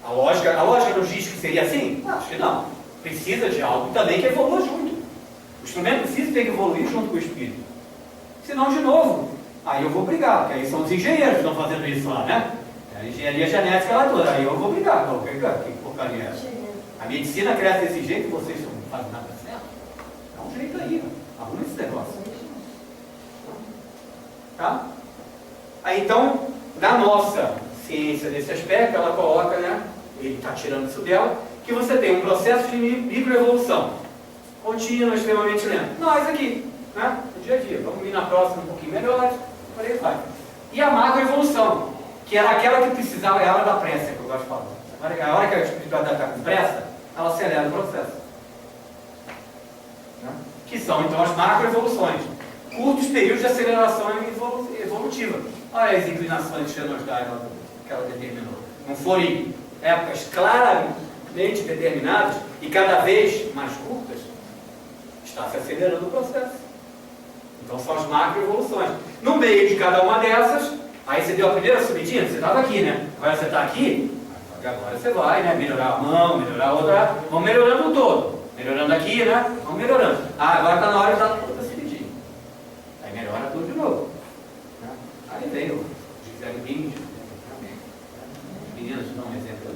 A lógica nos diz que seria assim? Acho que não. Precisa de algo também que evolua junto. O instrumento físico tem que evoluir junto com o espírito. Senão, de novo, aí eu vou brigar, porque aí são os engenheiros que estão fazendo isso lá, né? A engenharia genética lá toda, aí eu vou brigar. Não, que porcaria é essa? A medicina cresce desse jeito e vocês não fazem nada certo? Dá um jeito aí, arruma esse negócio. Tá? Aí então, na nossa ciência nesse aspecto, ela coloca, né? Ele está tirando isso dela, que você tem um processo de microevolução contínua, extremamente lento. Nós aqui, né? No dia a dia. Vamos ir na próxima um pouquinho melhor, por aí vai. E a macroevolução, que era aquela que precisava, é a hora da pressa, que eu gosto de falar. A hora que a espiritualidade está com pressa, ela acelera o processo. Né? Que são, então, as macroevoluções. Curtos períodos de aceleração evolutiva. Olha as inclinações de Xenosdai que ela determinou. Não forem épocas claramente determinadas e cada vez mais curtas, está se acelerando o processo. Então são as macroevoluções. No meio de cada uma dessas, aí você deu a primeira subidinha, você estava aqui, né? Agora você está aqui, agora você vai, né? Melhorar a mão, melhorar a outra, vamos melhorando o todo. Melhorando aqui, né? Vamos melhorando. Agora está na hora de dar outra subidinha. Aí melhora tudo de novo. Aí vem o Gisele Bündchen. Os meninos dão um exemplo.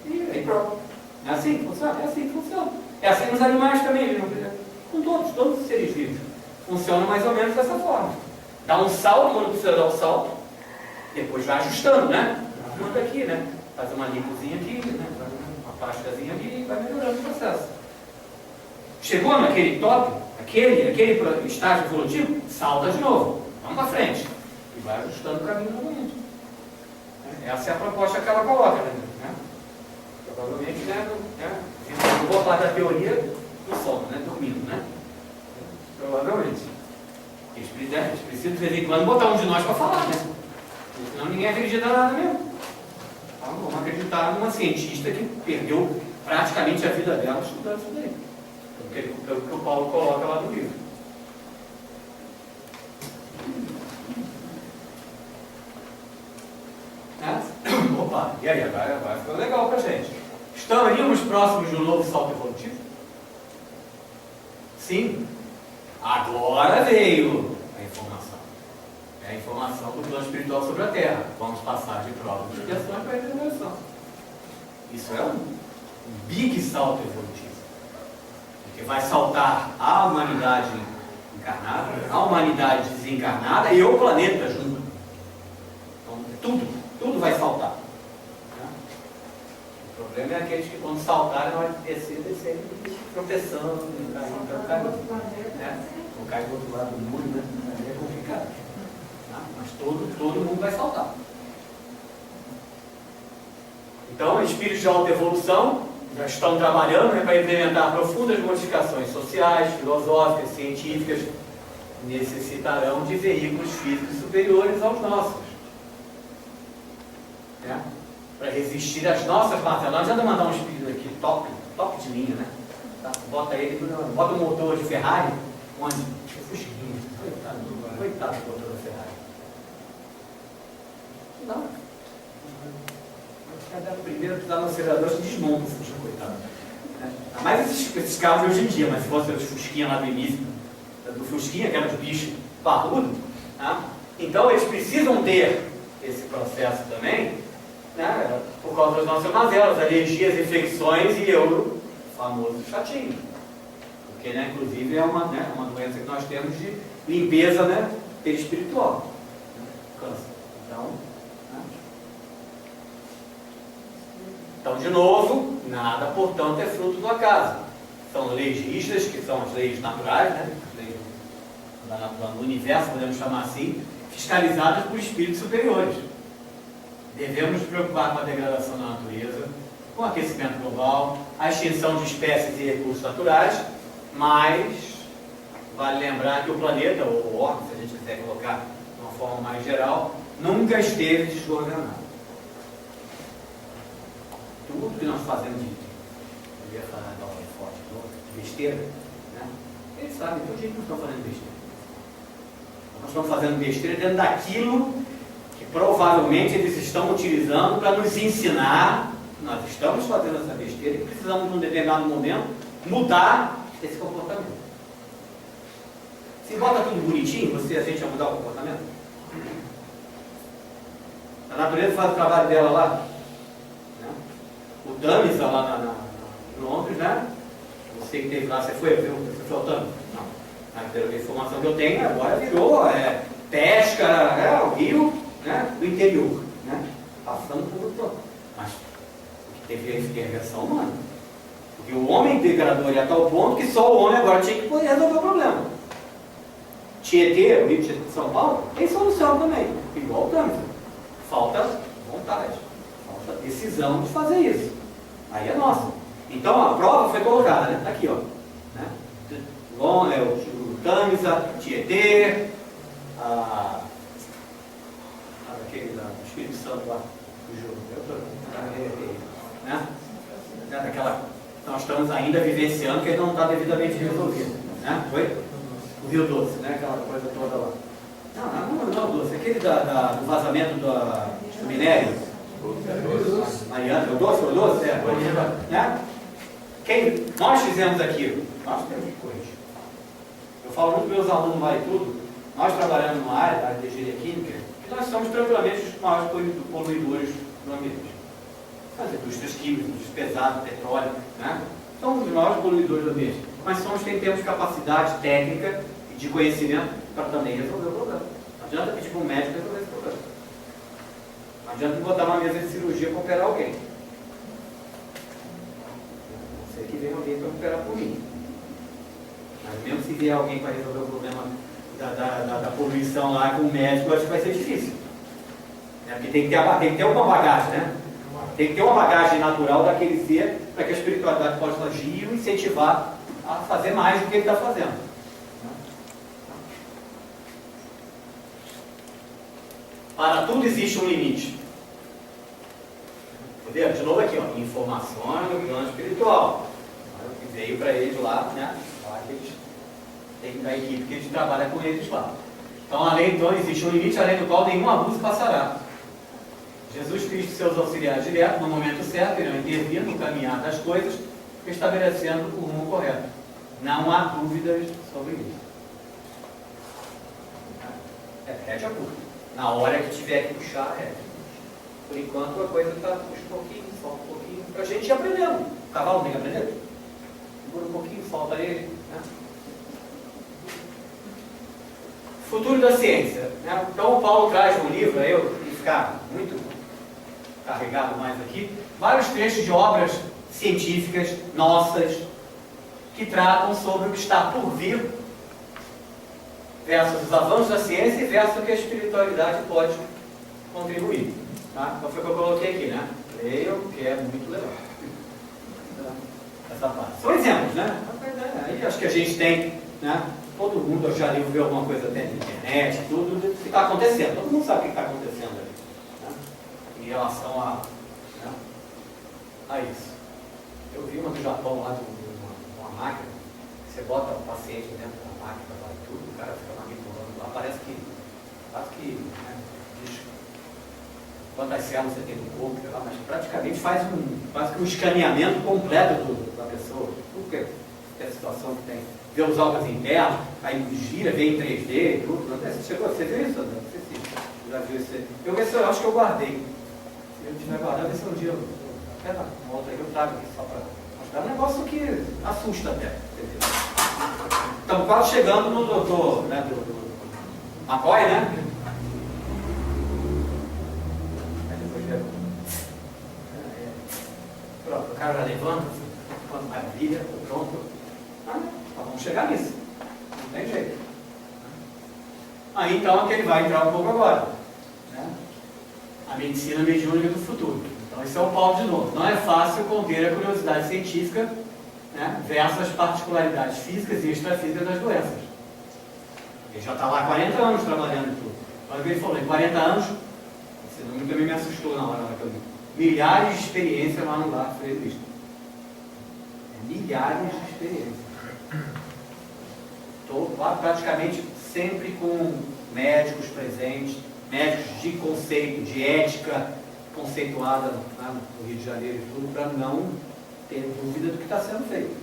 E aí pronto. É assim que funciona? É assim que funciona. É assim nos animais também, com todos os seres vivos. Funciona mais ou menos dessa forma. Dá um salto quando precisa dar um salto, depois vai ajustando, né? Manda aqui, né? Faz uma lipozinha aqui, né? Faz uma plasticazinha aqui e vai melhorando o processo. Chegou naquele top, aquele estágio evolutivo, salta de novo. Vamos para frente. E vai ajustando o caminho novamente. Essa é a proposta que ela coloca, né? Provavelmente, né? Eu vou falar da teoria do sono, né? Dormindo, né? Provavelmente. Eles precisam, de vez em quando, botar um de nós para falar, né? Senão ninguém acredita nada mesmo. Então, vamos acreditar numa cientista que perdeu praticamente a vida dela estudando isso daí. Pelo que o Paulo coloca lá no livro. Opa, e aí? Agora ficou legal pra gente. Estaríamos próximos de um novo salto evolutivo? Sim. Agora veio a informação. É a informação do plano espiritual sobre a Terra. Vamos passar de prova de expiação para a regeneração. Isso é um big salto evolutivo. Porque vai saltar a humanidade encarnada, a humanidade desencarnada e o planeta junto. Então, tudo vai saltar. O problema é aqueles que quando saltarem, na hora de descer, tropeçando, caindo, né? Ou cai do outro lado do muro, né? Aí é complicado. Mas todo mundo vai saltar. Então, espíritos de alta evolução já estão trabalhando, né, para implementar profundas modificações sociais, filosóficas, científicas, necessitarão de veículos físicos superiores aos nossos. Né? Para resistir às nossas batalhas. Não adianta mandar um espírito aqui top de linha, né? Tá? Bota o motor de Ferrari, onde? Fusquinha. Coitado do motor da Ferrari. Não. Primeiro que dá no acelerador, se desmonta o Fusca, coitado. Mais esses carros hoje em dia, mas se fosse os Fusquinha lá do início, do Fusquinha, que era os bichos parrudos, tá? Então eles precisam ter esse processo também, né, por causa das nossas mazelas, alergias, infecções e o famoso chatinho. Porque, né, inclusive, é uma doença que nós temos de limpeza, né, espiritual. Câncer. Então, de novo, nada, portanto, é fruto do acaso. São leis rígidas, que são as leis naturais, né, as leis do universo, podemos chamar assim, fiscalizadas por espíritos superiores. Devemos nos preocupar com a degradação da natureza, com o aquecimento global, a extinção de espécies e recursos naturais, mas vale lembrar que o planeta, ou o órgão, se a gente quiser colocar de uma forma mais geral, nunca esteve desgovernado. Tudo que nós fazemos eu ia falar de besteira, né? Eles sabem, todo jeito que nós estamos fazendo besteira. Nós estamos fazendo besteira dentro daquilo que provavelmente eles estão utilizando para nos ensinar. Nós estamos fazendo essa besteira e precisamos, num determinado momento, mudar esse comportamento. Se bota tudo bonitinho, a gente vai mudar o comportamento? A natureza faz o trabalho dela lá. Né? O Tamisa lá em Londres, né? Você que esteve lá, você foi ao Tamisa? Não. Pela informação que eu tenho, agora virou pesca, o rio, né? Do interior. Né? Passando por todo. Mas o que teve a intervenção humana. Porque o homem degradou ele a tal ponto que só o homem agora tinha que poder resolver o problema. Tietê, o Rio de São Paulo, tem solução também, igual o Tamisa. Falta vontade, falta decisão de fazer isso. Aí é nossa. Então a prova foi colocada, né? Tá aqui, ó. Né? O Tamisa, Tietê, aquele da Espírito Santo lá, né? Daquela, nós estamos ainda vivenciando que ele não está devidamente resolvido. Né? Foi? O Rio Doce, né? Aquela coisa toda lá. Não, Doce, aquele do vazamento do minério. Mariana, o Doce? Né? Nós fizemos aquilo, nós temos que corrigir. Eu falo muito para meus alunos lá e tudo, nós trabalhamos numa área de engenharia química, e nós somos tranquilamente os maiores poluidores do ambiente. As indústrias químicas, indústrias pesadas, petróleo, né? Somos os maiores poluidores do ambiente. Mas somos quem temos capacidade técnica e de conhecimento para também resolver o problema. Não adianta pedir para um médico resolver esse problema. Não adianta botar uma mesa de cirurgia para operar alguém. Não sei que vem alguém para operar por mim. Mas mesmo se vier alguém para resolver o problema da poluição lá com o médico, eu acho que vai ser difícil. Porque tem que ter uma bagagem, né? Tem que ter uma bagagem natural daquele ser para que a espiritualidade possa agir e o incentivar a fazer mais do que ele está fazendo. Para tudo existe um limite. Entendeu? De novo aqui, ó, informações no plano espiritual. Que veio para eles lá, né? Lá que eles têm da equipe que a gente trabalha com eles lá. Então existe um limite além do qual nenhum abuso passará. Jesus Cristo e seus auxiliares diretos, no momento certo, irão intervir no caminhar das coisas, estabelecendo o rumo correto. Não há dúvidas sobre isso. Rede a curva. Na hora que tiver que puxar, Por enquanto a coisa está puxa um pouquinho, solta um pouquinho, para a gente ir aprendendo. O cavalo tem que aprender. Segura um pouquinho, solta ele. Né? Futuro da ciência. Né? Então o Paulo traz no livro, eu ficar muito carregado mais aqui, vários trechos de obras científicas nossas que tratam sobre o que está por vir versus os avanços da ciência e versus o que a espiritualidade pode contribuir. Tá? Então foi o que eu coloquei aqui, né? Leiam, que é muito legal. Essa parte. São exemplos, né? Aí acho que a gente tem, né? Todo mundo já viu alguma coisa até na internet, tudo que está acontecendo. Todo mundo sabe o que está acontecendo ali. Né? Em relação a isso. Eu vi uma do Japão lá, uma máquina, você bota o paciente dentro da máquina lá e tudo, o cara fica manipulando lá, parece que né, diz quantas células você tem no corpo, sei lá, mas praticamente faz um escaneamento completo da pessoa, tudo que é a situação que tem. Vê os órgãos internos, aí gira, vê em 3D e tudo. Você viu isso, André? Não sei se já viu isso. Eu acho que eu guardei. Se eu tiver guardado, esse é um dia. Uma outra aí eu trago aqui só para mostrar. É um negócio que assusta até. Estamos quase chegando no doutor, né, do McCoy, né? Aí depois pronto, o cara já levanta, quando maravilha, pronto. Vamos chegar nisso. Não tem jeito. Aí então é que ele vai entrar um pouco agora. Né? A medicina mediúnica do futuro. Então esse é o Paulo de novo. Não é fácil conter a curiosidade científica, né, versus as particularidades físicas e extrafísicas das doenças. Ele já está lá há 40 anos trabalhando em tudo. Olha o que ele falou, em 40 anos, esse número também me assustou na hora que eu li. Milhares de experiências lá no lar Frei Cristo. Milhares de experiências. Estou praticamente sempre com médicos presentes, médicos de conceito, de ética conceituada no Rio de Janeiro e tudo, para não ter dúvida do que está sendo feito.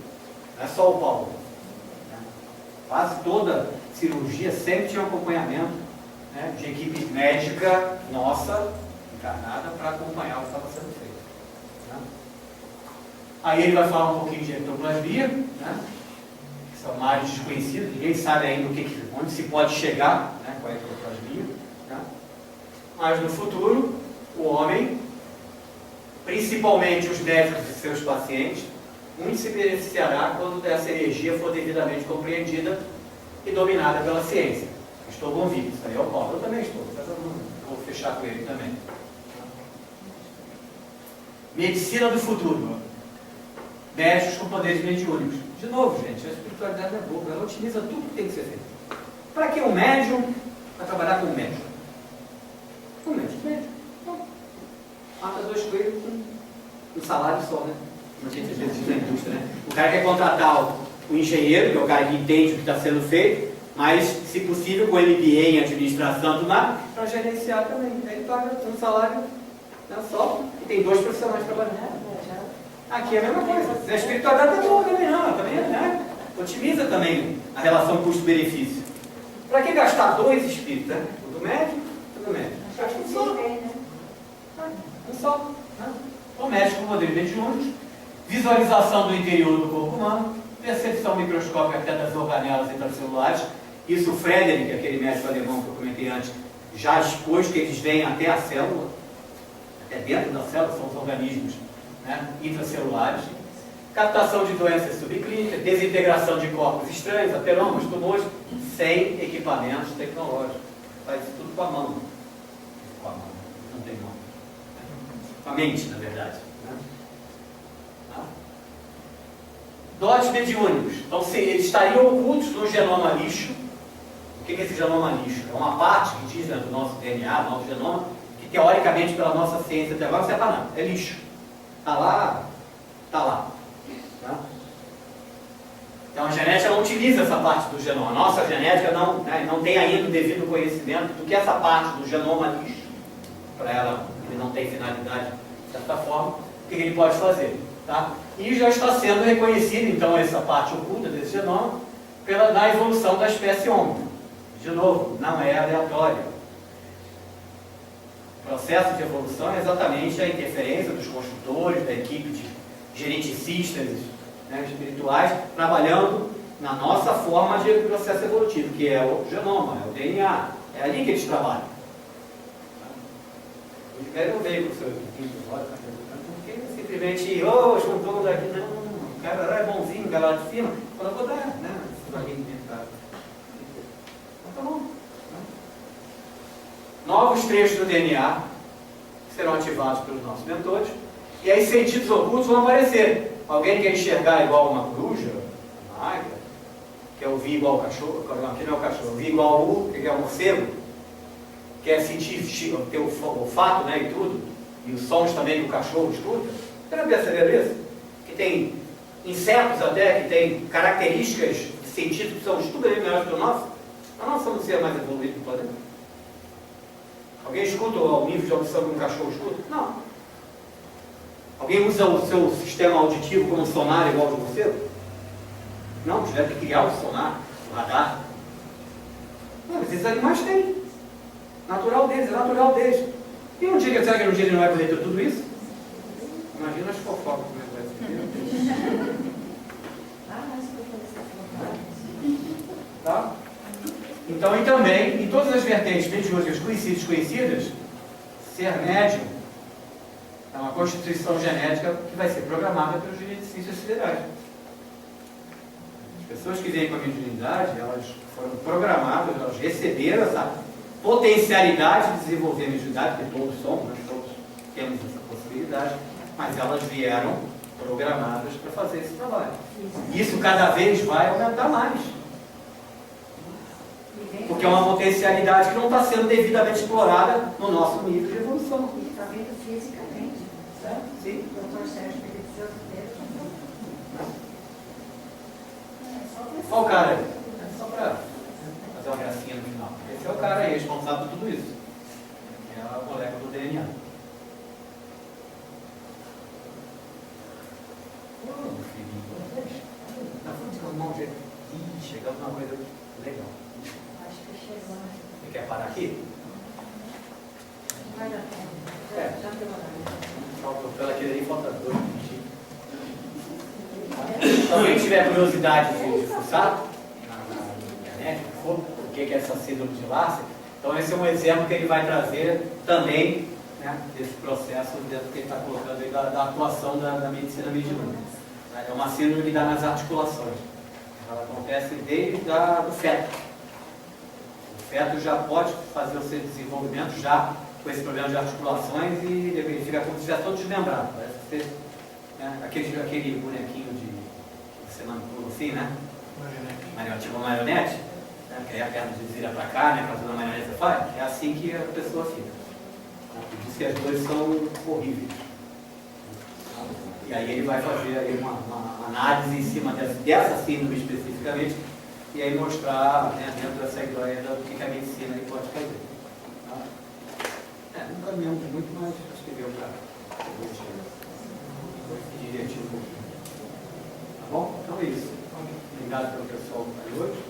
Não é só o Paulo. Né? Quase toda cirurgia sempre tinha um acompanhamento, né, de equipe médica nossa, encarnada, para acompanhar o que estava sendo feito. Né? Aí ele vai falar um pouquinho de ectoplasmia, né? Que são áreas desconhecidas, ninguém sabe ainda onde se pode chegar, né, com a ectoplasmia. Né? Mas no futuro, o homem, principalmente os médicos e seus pacientes, muito se beneficiará quando essa energia for devidamente compreendida e dominada pela ciência. Estou convicto, isso aí é o Paulo. Eu também estou, mas eu não vou fechar com ele também. Medicina do futuro. Médicos com poderes mediúnicos. De novo, gente, a espiritualidade é boa, ela utiliza tudo que tem que ser feito. Para que um médium vai trabalhar com um médico? Um médico. Mata 2 coelhos com um salário só, né? Como a gente às vezes diz na indústria, né? O cara quer contratar o engenheiro, que é o cara que entende o que está sendo feito, mas, se possível, com MBA em administração do mar, para gerenciar também. Aí ele paga um salário, né, só, e tem 2 profissionais trabalhando. Aqui é a mesma coisa. A espiritualidade é boa também, não. Também, né? Otimiza também a relação custo-benefício. Para que gastar 2 espíritos? Né? O do médico e o do médico. Gasta um só. Um só. Né? O médico com poderes mediúnicos, visualização do interior do corpo humano, percepção microscópica até das organelas intracelulares. Isso o Frederick, aquele médico alemão que eu comentei antes, já expôs que eles vêm até a célula, até dentro da célula, são os organismos, né, intracelulares. Captação de doenças subclínicas, desintegração de corpos estranhos, ateromas, tumores, sem equipamentos tecnológicos. Faz isso tudo com a mão. Com a mão, não tem mão. Com a mente, na verdade. Né? Dotes mediúnicos. Então, eles estariam ocultos no genoma lixo. O que é esse genoma lixo? É uma parte que diz, né, do nosso DNA, do nosso genoma, que teoricamente, pela nossa ciência até agora, não serve para nada. É lixo. Está lá, está lá. Tá? Então, a genética não utiliza essa parte do genoma. A nossa genética não, né, não tem ainda o devido conhecimento do que essa parte do genoma lixo. Para ela, ele não tem finalidade de certa forma. O que ele pode fazer? Tá? E já está sendo reconhecida, então, essa parte oculta desse genoma na evolução da espécie Homo. De novo, não é aleatório. O processo de evolução é exatamente a interferência dos construtores, da equipe de geneticistas, né, espirituais, trabalhando na nossa forma de processo evolutivo, que é o genoma, é o DNA. É ali que eles trabalham. O Gilberto não veio com o seu porque simplesmente, juntou daqui, não, o cara é bonzinho, o cara lá de cima, falou, vou dar, né? Isso aqui então tá bom. Novos trechos do DNA serão ativados pelos nossos mentores, e aí sentidos ocultos vão aparecer. Alguém quer enxergar igual uma coruja, uma águia, quer ouvir igual o cachorro, aqui não é o cachorro, ouvir igual o urso, que é o morcego, quer sentir, ter o olfato, né, e tudo, e os sons também que o cachorro escuta. Você não percebeu isso? Que tem insetos até, que tem características de sentido que são estupidamente melhores que o nosso. Nós não somos o ser mais evoluído do planeta. Alguém escuta ao nível de audição que um cachorro escuta? Não. Alguém usa o seu sistema auditivo como sonar igual de você? Não, você deve criar o sonar, o radar. Não, mas esses animais têm. Natural deles, é natural deles. E um dia, será que um dia ele não vai poder ter tudo isso? Imagina as fofocas como é que vai ser. Tá? Então, e também, em todas as vertentes mediúnicas conhecidas e desconhecidas, ser médium é uma constituição genética que vai ser programada pelos geneticistas siderais. As pessoas que vêm com a mediunidade, elas foram programadas, elas receberam essa potencialidade de desenvolver a mediunidade, que todos somos, nós todos temos essa possibilidade, mas elas vieram programadas para fazer esse trabalho. Isso cada vez vai aumentar mais. Porque é uma potencialidade que não está sendo devidamente explorada no nosso nível de evolução. E está vendo fisicamente. Certo? Sim. O doutor Sérgio Benedito mesmo. Olha o cara aí. Só para fazer uma gracinha no final. Esse é o cara aí, responsável por tudo isso. É a molécula do DNA. Filhinho, Está funcionando mal, gente. Ih, chegamos numa coisa legal. Acho que chegou. Você quer parar aqui? Vai dar tempo. Já deu horário. Pela aquele ali falta 2 minutinhos. Se alguém tiver curiosidade de fuçar na internet, o que é essa síndrome de Lasser, então esse é um exemplo que ele vai trazer também, né, desse processo dentro que ele está colocando aí da atuação da medicina mediúnica. É uma síndrome que dá nas articulações. Ela acontece desde o feto. O feto já pode fazer o seu desenvolvimento já com esse problema de articulações e ele fica como se estivesse todo desmembrado. Parece que você, né, aquele bonequinho de você manipula assim, né? Marionete. Tipo uma marionete, né? Que aí a perna desvira para cá, né? Fazendo a marionete você faz. É assim que a pessoa fica. Diz que as dores são horríveis. E aí ele vai fazer aí uma análise em cima dessa síndrome especificamente e aí mostrar, né, dentro dessa ideia do que a medicina aí pode fazer. Tá? Não caminhamos muito, mas acho que deu para divertir um pouquinho. Tá bom? Então é isso. Obrigado pelo pessoal que está aí hoje.